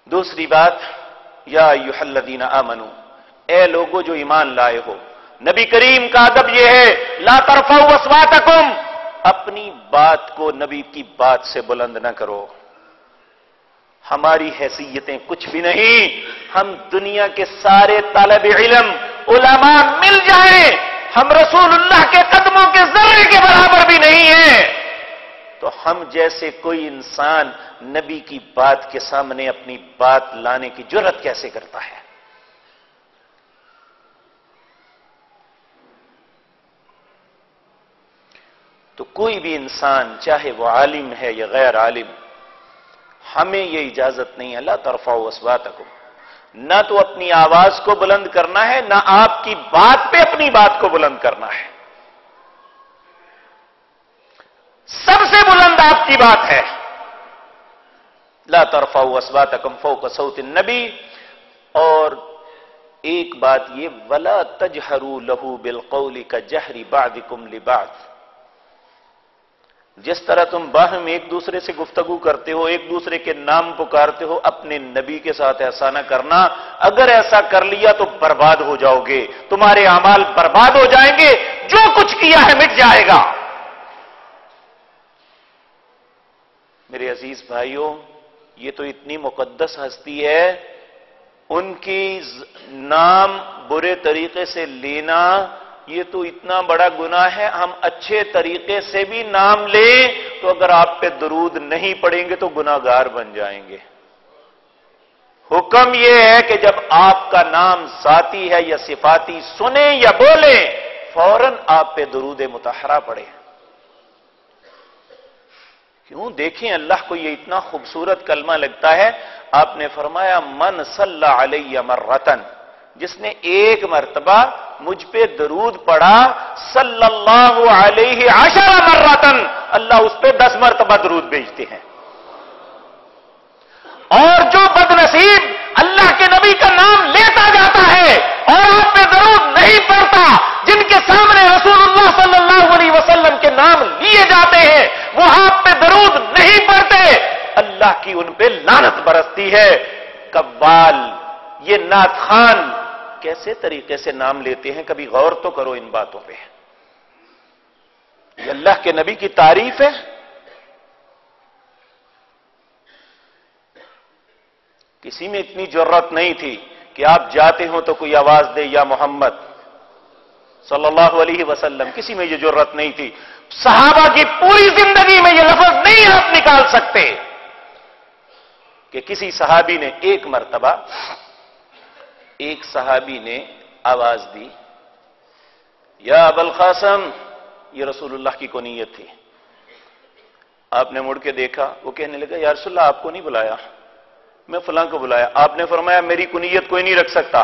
S1: دوسری بات، یا ایھا الذین آمنوا، اے لوگو جو ایمان لائے ہو، نبی کریم کا ادب یہ ہے لا ترفعوا اصواتکم، اپنی بات کو نبی کی بات سے بلند نہ کرو۔ ہماری حیثیتیں کچھ بھی نہیں، ہم دنیا کے سارے طالب علم علماء مل جائیں، ہم رسول اللہ کے قدموں کے ذرے کے برابر بھی نہیں ہیں، تو ہم جیسے کوئی انسان نبی کی بات کے سامنے اپنی بات لانے کی جرات کیسے کرتا ہے؟ تو کوئی بھی انسان چاہے وہ عالم ہے یا غیر عالم، ہمیں یہ اجازت نہیں ہے لا ترفعوا اصواتکم، نہ تو اپنی آواز کو بلند کرنا ہے، نہ آپ کی بات پہ اپنی بات کو بلند کرنا ہے۔ سب سے بلند آپ کی بات ہے لا ترفعوا اصواتکم فوق صوت النبی۔ اور ایک بات یہ ولا تجہروا لہ بالقول کجہر بعضکم لبعض، جس طرح تم باہم ایک دوسرے سے گفتگو کرتے ہو، ایک دوسرے کے نام پکارتے ہو، اپنے نبی کے ساتھ ایسا نہ کرنا، اگر ایسا کر لیا تو برباد ہو جاؤ گے، تمہارے اعمال برباد ہو جائیں گے، جو کچھ کیا ہے مٹ جائے گا۔ میرے عزیز بھائیوں، یہ تو اتنی مقدس ہستی ہے، ان کی نام برے طریقے سے لینا یہ تو اتنا بڑا گناہ ہے۔ ہم اچھے طریقے سے بھی نام لیں تو اگر آپ پہ درود نہیں پڑیں گے تو گناہگار بن جائیں گے۔ حکم یہ ہے کہ جب آپ کا نام ذاتی ہے یا صفاتی سنیں یا بولیں فوراً آپ پہ درود مطہرہ پڑے۔ کیوں؟ دیکھیں اللہ کو یہ اتنا خوبصورت کلمہ لگتا ہے، آپ نے فرمایا من صلی علی مرتن، جس نے ایک مرتبہ مجھ پہ درود پڑھا صلی اللہ علیہ عشر مرتن، اللہ اس پہ 10 مرتبہ درود بھیجتے ہیں۔ اور جو بدنصیب اللہ کے نبی کا نام لیتا جاتا ہے اور آپ پہ درود نہیں پڑتا، جن کے سامنے رسول اللہ صلی اللہ علیہ وسلم کے نام لیے جاتے ہیں وہ آپ پہ درود نہیں پڑتے، اللہ کی ان پہ لعنت برستی ہے۔ قوال، یہ نعت خوان کیسے طریقے سے نام لیتے ہیں؟ کبھی غور تو کرو ان باتوں پہ۔ یہ اللہ کے نبی کی تعریف ہے؟ کسی میں اتنی جرات نہیں تھی کہ آپ جاتے ہو تو کوئی آواز دے یا محمد صلی اللہ علیہ وسلم، کسی میں یہ جرات نہیں تھی۔ صحابہ کی پوری زندگی میں یہ لفظ نہیں آپ نکال سکتے کہ کسی صحابی نے ایک مرتبہ ایک صحابی نے آواز دی یا ابا القاسم، یہ رسول اللہ کی کنیت تھی۔ آپ نے مڑ کے دیکھا، وہ کہنے لگا یا رسول اللہ آپ کو نہیں بلایا، میں فلاں کو بلایا۔ آپ نے فرمایا میری کنیت کوئی نہیں رکھ سکتا۔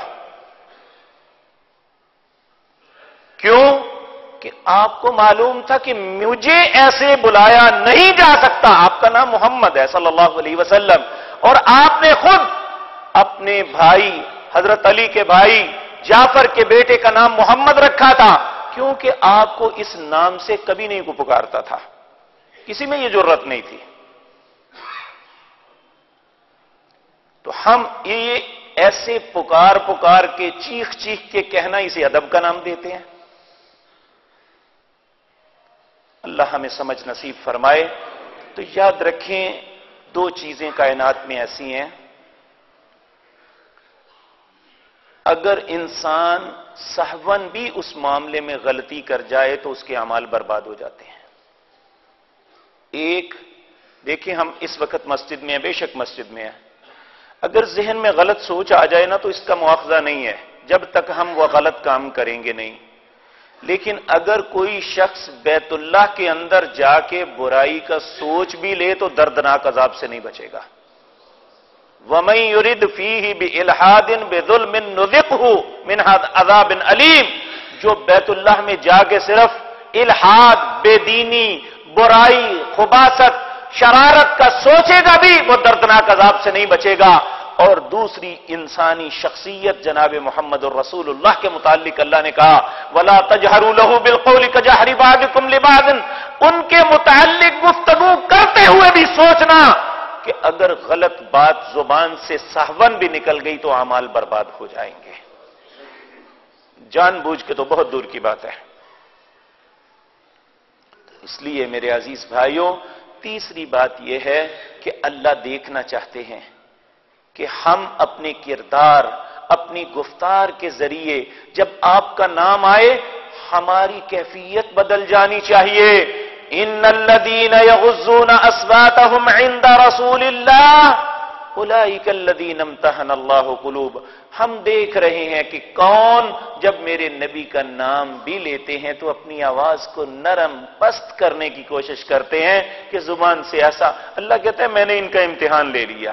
S1: کیوں؟ کہ آپ کو معلوم تھا کہ مجھے ایسے بلایا نہیں جا سکتا، آپ کا نام محمد ہے صلی اللہ علیہ وسلم، اور آپ نے خود اپنے بھائی حضرت علی کے بھائی جعفر کے بیٹے کا نام محمد رکھا تھا، کیونکہ آپ کو اس نام سے کبھی نہیں کو پکارتا تھا، کسی میں یہ جرات نہیں تھی۔ تو ہم یہ ایسے پکار پکار کے چیخ چیخ کے کہنا اسے ادب کا نام دیتے ہیں؟ اللہ ہمیں سمجھ نصیب فرمائے۔ تو یاد رکھیں دو چیزیں کائنات میں ایسی ہیں، اگر انسان سہون بھی اس معاملے میں غلطی کر جائے تو اس کے اعمال برباد ہو جاتے ہیں۔ ایک دیکھیں، ہم اس وقت مسجد میں ہیں، بے شک مسجد میں ہیں، اگر ذہن میں غلط سوچ آ جائے نا تو اس کا مواخذہ نہیں ہے جب تک ہم وہ غلط کام کریں گے نہیں۔ لیکن اگر کوئی شخص بیت اللہ کے اندر جا کے برائی کا سوچ بھی لے تو دردناک عذاب سے نہیں بچے گا۔ وَمَن يُرِدْ فِيهِ بِإِلْحَادٍ بِظُلْمٍ نُذِقْهُ مِنْ عَذَابٍ أَلِيمٍ، جو بیت اللہ میں جا کے صرف الحاد، بے دینی، برائی، خباثت، شرارت کا سوچے گا بھی وہ دردناک عذاب سے نہیں بچے گا۔ اور دوسری انسانی شخصیت جناب محمد الرسول اللہ کے متعلق اللہ نے کہا وَلَا تَجْهَرُوا لَهُ بِالْقَوْلِ كَجَهْرِ بَعْضِكُمْ لِبَعْضٍ، ان کے متعلق گفتگو کرتے ہوئے بھی سوچنا کہ اگر غلط بات زبان سے سہون بھی نکل گئی تو اعمال برباد ہو جائیں گے۔ جان بوجھ کے تو بہت دور کی بات ہے۔ اس لیے میرے عزیز بھائیوں، تیسری بات یہ ہے کہ اللہ دیکھنا چاہتے ہیں کہ ہم اپنے کردار، اپنی گفتار کے ذریعے جب آپ کا نام آئے ہماری کیفیت بدل جانی چاہیے۔ ان الذين يغضون اصواتهم عند رسول الله اولئك الذين امتحن الله قلوب، ہم دیکھ رہے ہیں کہ کون جب میرے نبی کا نام بھی لیتے ہیں تو اپنی آواز کو نرم پست کرنے کی کوشش کرتے ہیں کہ زبان سے ایسا، اللہ کہتا ہے میں نے ان کا امتحان لے لیا۔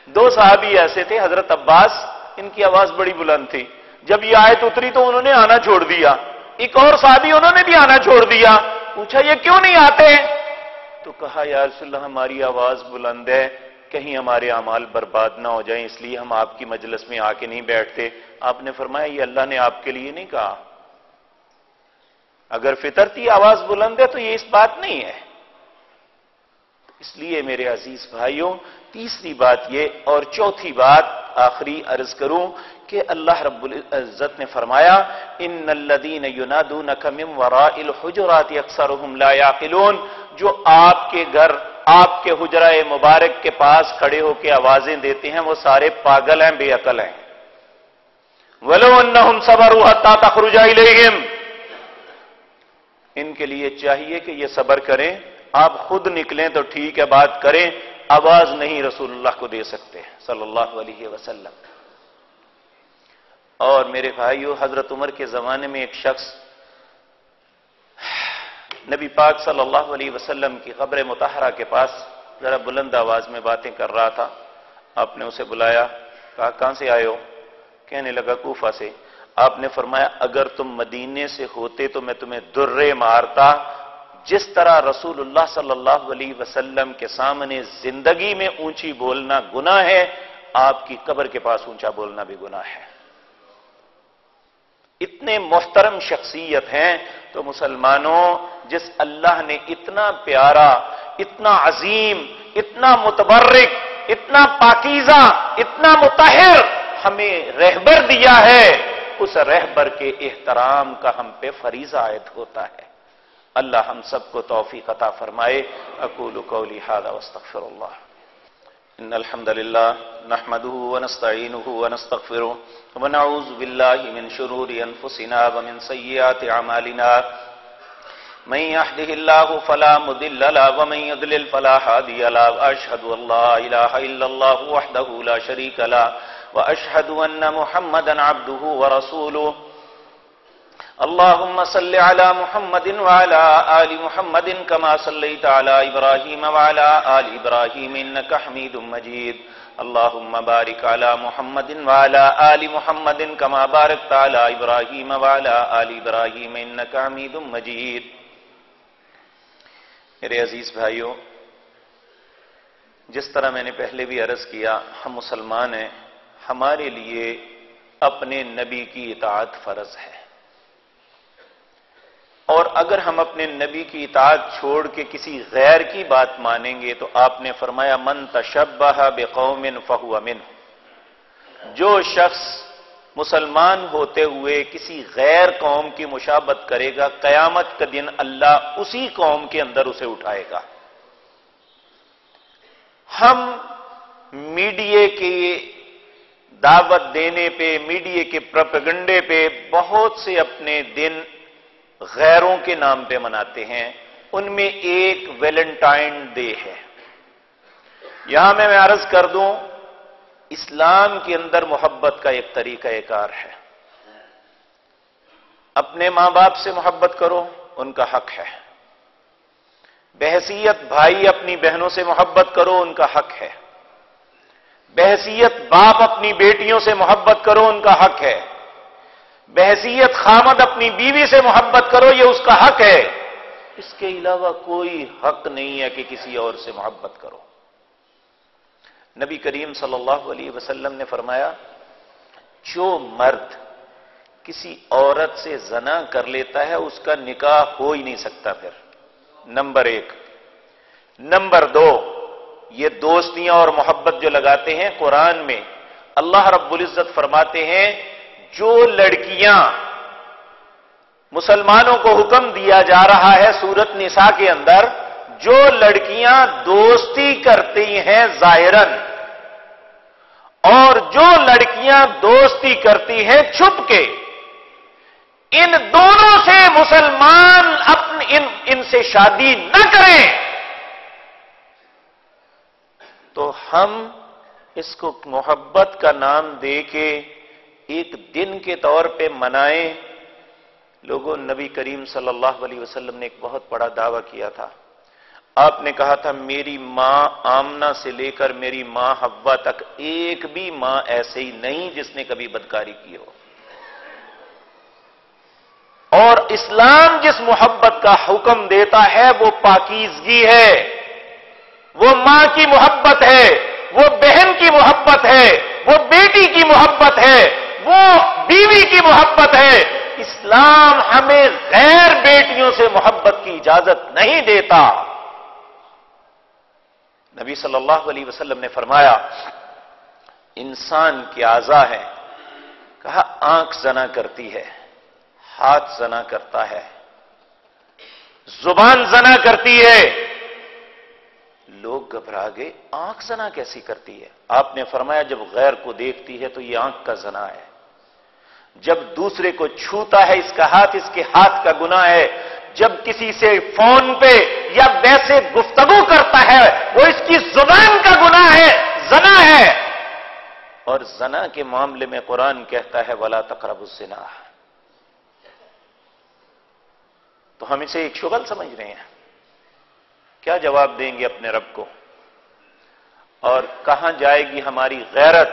S1: دو صحابی ایسے تھے، حضرت عباس، ان کی آواز بڑی بلند تھی، جب یہ آیت اتری تو انہوں نے آنا چھوڑ دیا۔ ایک اور صحابی انہوں نے بھی آنا چھوڑ دیا، پوچھا یہ کیوں نہیں آتے؟ تو کہا یا رسول اللہ ہماری آواز بلند ہے، کہیں ہمارے اعمال برباد نہ ہو جائیں، اس لیے ہم آپ کی مجلس میں آ کے نہیں بیٹھتے۔ آپ نے فرمایا یہ اللہ نے آپ کے لیے نہیں کہا، اگر فطرتی آواز بلند ہے تو یہ اس بات نہیں ہے۔ اس لیے میرے عزیز بھائیوں، تیسری بات یہ، اور چوتھی بات آخری عرض کروں کہ اللہ رب العزت نے فرمایا ان الذین ینادونک من وراء الحجرات اکثرهم لا یعقلون، جو آپ کے گھر، آپ کے حجرہ مبارک کے پاس کھڑے ہو کے آوازیں دیتے ہیں وہ سارے پاگل ہیں، بے عقل ہیں۔ ولو انہم صبروا حتی تخرج الیہم، ان کے لیے چاہیے کہ یہ صبر کریں، آپ خود نکلیں تو ٹھیک ہے بات کریں، آواز نہیں رسول اللہ کو دے سکتے صلی اللہ علیہ وسلم۔ اور میرے بھائیو، حضرت عمر کے زمانے میں ایک شخص نبی پاک صلی اللہ علیہ وسلم کی قبر مطہرہ کے پاس ذرا بلند آواز میں باتیں کر رہا تھا۔ آپ نے اسے بلایا، کہا کہاں سے آئے ہو؟ کہنے لگا کوفہ سے۔ آپ نے فرمایا اگر تم مدینے سے ہوتے تو میں تمہیں درے مارتا۔ جس طرح رسول اللہ صلی اللہ علیہ وسلم کے سامنے زندگی میں اونچی بولنا گناہ ہے، آپ کی قبر کے پاس اونچا بولنا بھی گناہ ہے۔ اتنے محترم شخصیت ہیں۔ تو مسلمانوں، جس اللہ نے اتنا پیارا، اتنا عظیم، اتنا متبرک، اتنا پاکیزہ، اتنا مطہر ہمیں رہبر دیا ہے، اس رہبر کے احترام کا ہم پہ فریضہ عائد ہوتا ہے۔ اللہ ہم سب کو توفیق عطا فرمائے۔ اقول قولی ھذا واستغفر اللہ۔ ان الحمد للہ نحمده ونستعینه ونستغفره ونعوذ باللہ من شرور انفسنا ومن سیئات اعمالنا، من يهده الله فلا مضل له ومن يضلل فلا هادي له، واشهد ان لا اله الا الله وحده لا شريك له واشهد ان محمدا عبده ورسوله۔ اللهم صل على محمد وعلى آل محمد كما صليت على إبراهيم وعلى آل إبراهيم إنك حميد مجيد۔ اللهم بارك على محمد وعلى آل محمد كما باركت على إبراهيم وعلى آل إبراهيم إنك حميد مجيد۔ میرے عزیز بھائیوں، جس طرح میں نے پہلے بھی عرض کیا، ہم مسلمان ہیں، ہمارے لیے اپنے نبی کی اطاعت فرض ہے، اور اگر ہم اپنے نبی کی اطاعت چھوڑ کے کسی غیر کی بات مانیں گے تو آپ نے فرمایا من تشبہ بقوم فہو منہ، جو شخص مسلمان ہوتے ہوئے کسی غیر قوم کی مشابہت کرے گا، قیامت کا دن اللہ اسی قوم کے اندر اسے اٹھائے گا۔ ہم میڈیا کی دعوت دینے پہ، میڈیا کے پروپیگنڈے پہ بہت سے اپنے دن غیروں کے نام پہ مناتے ہیں، ان میں ایک ویلنٹائن ڈے ہے۔ یہاں میں عرض کر دوں، اسلام کے اندر محبت کا ایک طریقہ کار ہے۔ اپنے ماں باپ سے محبت کرو، ان کا حق ہے۔ بحیثیت بھائی اپنی بہنوں سے محبت کرو، ان کا حق ہے۔ بحیثیت باپ اپنی بیٹیوں سے محبت کرو، ان کا حق ہے۔ بحیثیت خامد اپنی بیوی سے محبت کرو، یہ اس کا حق ہے۔ اس کے علاوہ کوئی حق نہیں ہے کہ کسی اور سے محبت کرو۔ نبی کریم صلی اللہ علیہ وسلم نے فرمایا، جو مرد کسی عورت سے زنا کر لیتا ہے اس کا نکاح ہو ہی نہیں سکتا پھر، نمبر 1۔ نمبر 2، یہ دوستیاں اور محبت جو لگاتے ہیں، قرآن میں اللہ رب العزت فرماتے ہیں جو لڑکیاں مسلمانوں کو حکم دیا جا رہا ہے سورۃ نساء کے اندر، جو لڑکیاں دوستی کرتی ہیں ظاہراً اور جو لڑکیاں دوستی کرتی ہیں چھپ کے، ان دونوں سے مسلمان ان سے شادی نہ کریں تو ہم اس کو محبت کا نام دے کے ایک دن کے طور پہ منائیں۔ لوگوں، نبی کریم صلی اللہ علیہ وسلم نے ایک بہت بڑا دعویٰ کیا تھا۔ آپ نے کہا تھا میری ماں آمنہ سے لے کر میری ماں حوا تک ایک بھی ماں ایسے ہی نہیں جس نے کبھی بدکاری کی ہو۔ اور اسلام جس محبت کا حکم دیتا ہے وہ پاکیزگی ہے، وہ ماں کی محبت ہے، وہ بہن کی محبت ہے، وہ بیٹی کی محبت ہے، وہ بیوی کی محبت ہے۔ اسلام ہمیں غیر بیٹیوں سے محبت کی اجازت نہیں دیتا۔ نبی صلی اللہ علیہ وسلم نے فرمایا انسان کے اعضاء ہیں، کہا آنکھ زنا کرتی ہے، ہاتھ زنا کرتا ہے، زبان زنا کرتی ہے۔ لوگ گھبرا گئے، آنکھ زنا کیسی کرتی ہے؟ آپ نے فرمایا جب غیر کو دیکھتی ہے تو یہ آنکھ کا زنا ہے، جب دوسرے کو چھوتا ہے اس کا ہاتھ، اس کے ہاتھ کا گناہ ہے، جب کسی سے فون پہ یا ویسے گفتگو کرتا ہے وہ اس کی زبان کا گناہ ہے، زنا ہے۔ اور زنا کے معاملے میں قرآن کہتا ہے وَلَا تَقْرَبُوا الزِّنَا۔ تو ہم اسے ایک شغل سمجھ رہے ہیں، کیا جواب دیں گے اپنے رب کو؟ اور کہاں جائے گی ہماری غیرت؟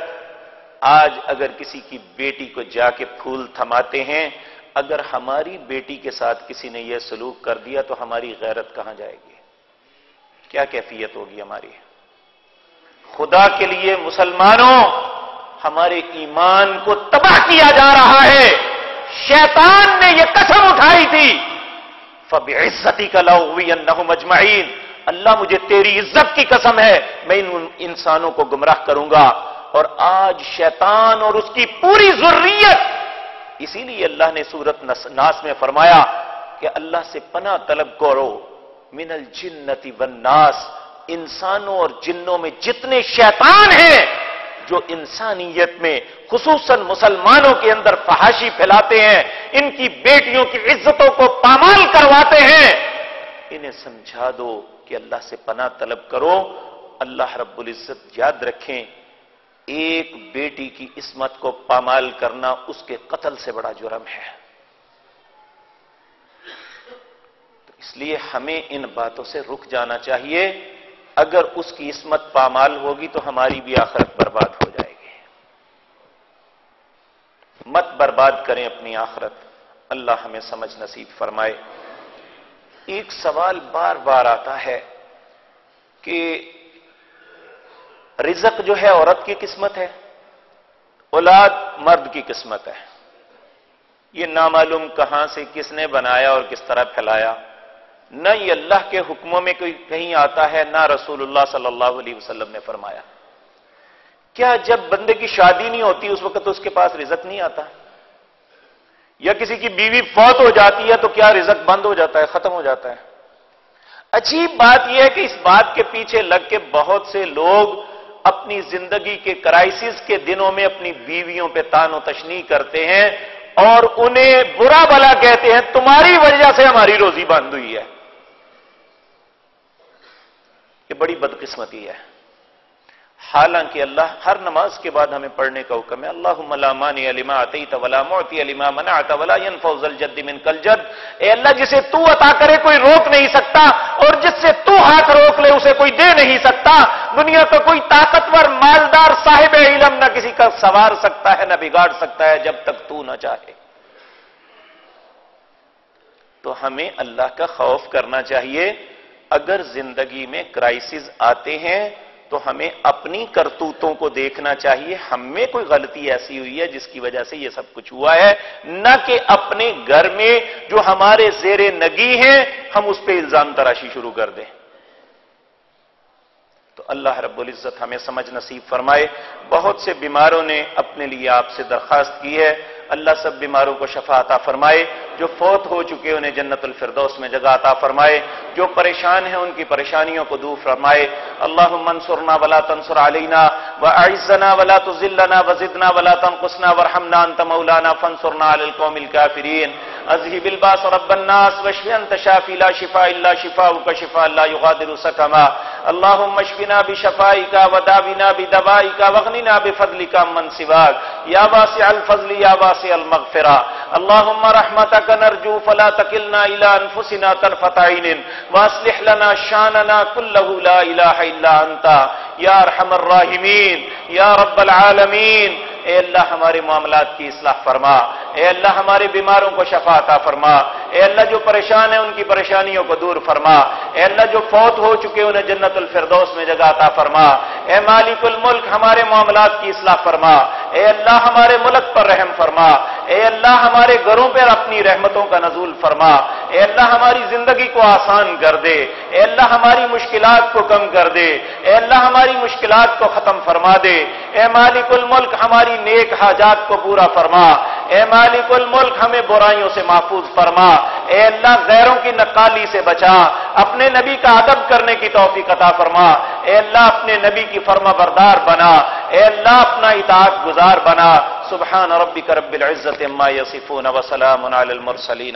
S1: آج اگر کسی کی بیٹی کو جا کے پھول تھماتے ہیں، اگر ہماری بیٹی کے ساتھ کسی نے یہ سلوک کر دیا تو ہماری غیرت کہاں جائے گی؟ کیا کیفیت ہوگی ہماری؟ خدا کے لیے مسلمانوں، ہمارے ایمان کو تباہ کیا جا رہا ہے۔ شیطان نے یہ قسم اٹھائی تھی فَبِعِزَّتِكَ لَأُغْوِيَنَّهُمْ أَجْمَعِينَ، اللہ مجھے تیری عزت کی قسم ہے میں ان انسانوں کو گمراہ کروں گا۔ اور آج شیطان اور اس کی پوری ذریت، اسی لیے اللہ نے سورۃ ناس میں فرمایا کہ اللہ سے پناہ طلب کرو من الجنۃ والناس، انسانوں اور جنوں میں جتنے شیطان ہیں جو انسانیت میں خصوصاً مسلمانوں کے اندر فحاشی پھیلاتے ہیں، ان کی بیٹیوں کی عزتوں کو پامال کرواتے ہیں، انہیں سمجھا دو کہ اللہ سے پناہ طلب کرو۔ اللہ رب العزت یاد رکھیں، ایک بیٹی کی عصمت کو پامال کرنا اس کے قتل سے بڑا جرم ہے۔ تو اس لیے ہمیں ان باتوں سے رک جانا چاہیے۔ اگر اس کی عصمت پامال ہوگی تو ہماری بھی آخرت برباد ہو جائے گی۔ مت برباد کریں اپنی آخرت، اللہ ہمیں سمجھ نصیب فرمائے۔ ایک سوال بار بار آتا ہے کہ رزق جو ہے عورت کی قسمت ہے، اولاد مرد کی قسمت ہے، یہ نامعلوم کہاں سے کس نے بنایا اور کس طرح پھیلایا، نہ یہ اللہ کے حکموں میں کوئی کہیں آتا ہے، نہ رسول اللہ صلی اللہ علیہ وسلم نے فرمایا۔ کیا جب بندے کی شادی نہیں ہوتی اس وقت اس کے پاس رزق نہیں آتا؟ یا کسی کی بیوی فوت ہو جاتی ہے تو کیا رزق بند ہو جاتا ہے، ختم ہو جاتا ہے؟ عجیب بات یہ ہے کہ اس بات کے پیچھے لگ کے بہت سے لوگ اپنی زندگی کے کرائسس کے دنوں میں اپنی بیویوں پہ طعن و تشنیع کرتے ہیں اور انہیں برا بھلا کہتے ہیں، تمہاری وجہ سے ہماری روزی بند ہوئی ہے۔ یہ بڑی بدقسمتی ہے۔ حالانکہ اللہ ہر نماز کے بعد ہمیں پڑھنے کا حکم ہے، اللہم لا مانع لما اعطیت ولا معطی لما منعت ولا ينفع ذا الجد منک الجد۔ اے اللہ جسے تو عطا کرے کوئی روک نہیں سکتا، اور جس سے تو ہاتھ روک لے اسے کوئی دے نہیں سکتا۔ دنیا کا کوئی طاقتور مالدار صاحب علم نہ کسی کا سنوار سکتا ہے نہ بگاڑ سکتا ہے جب تک تو نہ چاہے۔ تو ہمیں اللہ کا خوف کرنا چاہیے۔ اگر زندگی میں کرائسس آتے ہیں تو ہمیں اپنی کرتوتوں کو دیکھنا چاہیے، ہم میں کوئی غلطی ایسی ہوئی ہے جس کی وجہ سے یہ سب کچھ ہوا ہے، نہ کہ اپنے گھر میں جو ہمارے زیر نگی ہیں ہم اس پہ الزام تراشی شروع کر دیں۔ تو اللہ رب العزت ہمیں سمجھ نصیب فرمائے۔ بہت سے بیماروں نے اپنے لیے آپ سے درخواست کی ہے، اللہ سب بیماروں کو شفا عطا فرمائے، جو فوت ہو چکے انہیں جنت الفردوس میں جگہ عطا فرمائے، جو پریشان ہیں ان کی پریشانیوں کو دور فرمائے۔ اللہم انصرنا ولا تنصر علینا واعزنا ولا تذلنا وزدنا ولا تنقصنا وارحمنا انت مولانا فانصرنا علی القوم الکافرین۔ اذهب الباس رب الناس واشف انت شافی لا شفاء الا شفاؤک شفاء لا یغادر سقما۔ اللہم اشفنا بشفائک وداونا بدوائک واغننا بفضلک عمن سواک یا واسع الفضل یا واسع المغفرہ۔ اللہم رحمتک نرجو فلا تکلنا الى انفسنا طرفۃ عین واصلح لنا شاننا كله لا الہ الا انت یا ارحم الراحمین یا رب العالمین۔ اے اللہ ہمارے معاملات کی اصلاح فرما، اے اللہ ہمارے بیماروں کو شفا عطا فرما، اے اللہ جو پریشان ہیں ان کی پریشانیوں کو دور فرما، اے اللہ جو فوت ہو چکے انہیں جنت الفردوس میں جگہ عطا فرما، اے مالک الملک ہمارے معاملات کی اصلاح فرما، اے اللہ ہمارے ملک پر رحم فرما، اے اللہ ہمارے گھروں پر اپنی رحمتوں کا نزول فرما، اے اللہ ہماری زندگی کو آسان کر دے، اے اللہ ہماری مشکلات کو کم کر دے، اے اللہ ہماری مشکلات کو ختم فرما دے، اے مالک الملک ہماری نیک حاجات کو پورا فرما، اے مالک الملک ہمیں برائیوں سے محفوظ فرما، اے اللہ غیروں کی نقالی سے بچا، اپنے نبی کا ادب کرنے کی توفیق عطا فرما، اے اللہ اپنے نبی کی فرما بردار بنا، اے اللہ اپنا اطاعت گزار بنا۔ سبحان ربک رب العزت عما یصفون وسلام علی المرسلین۔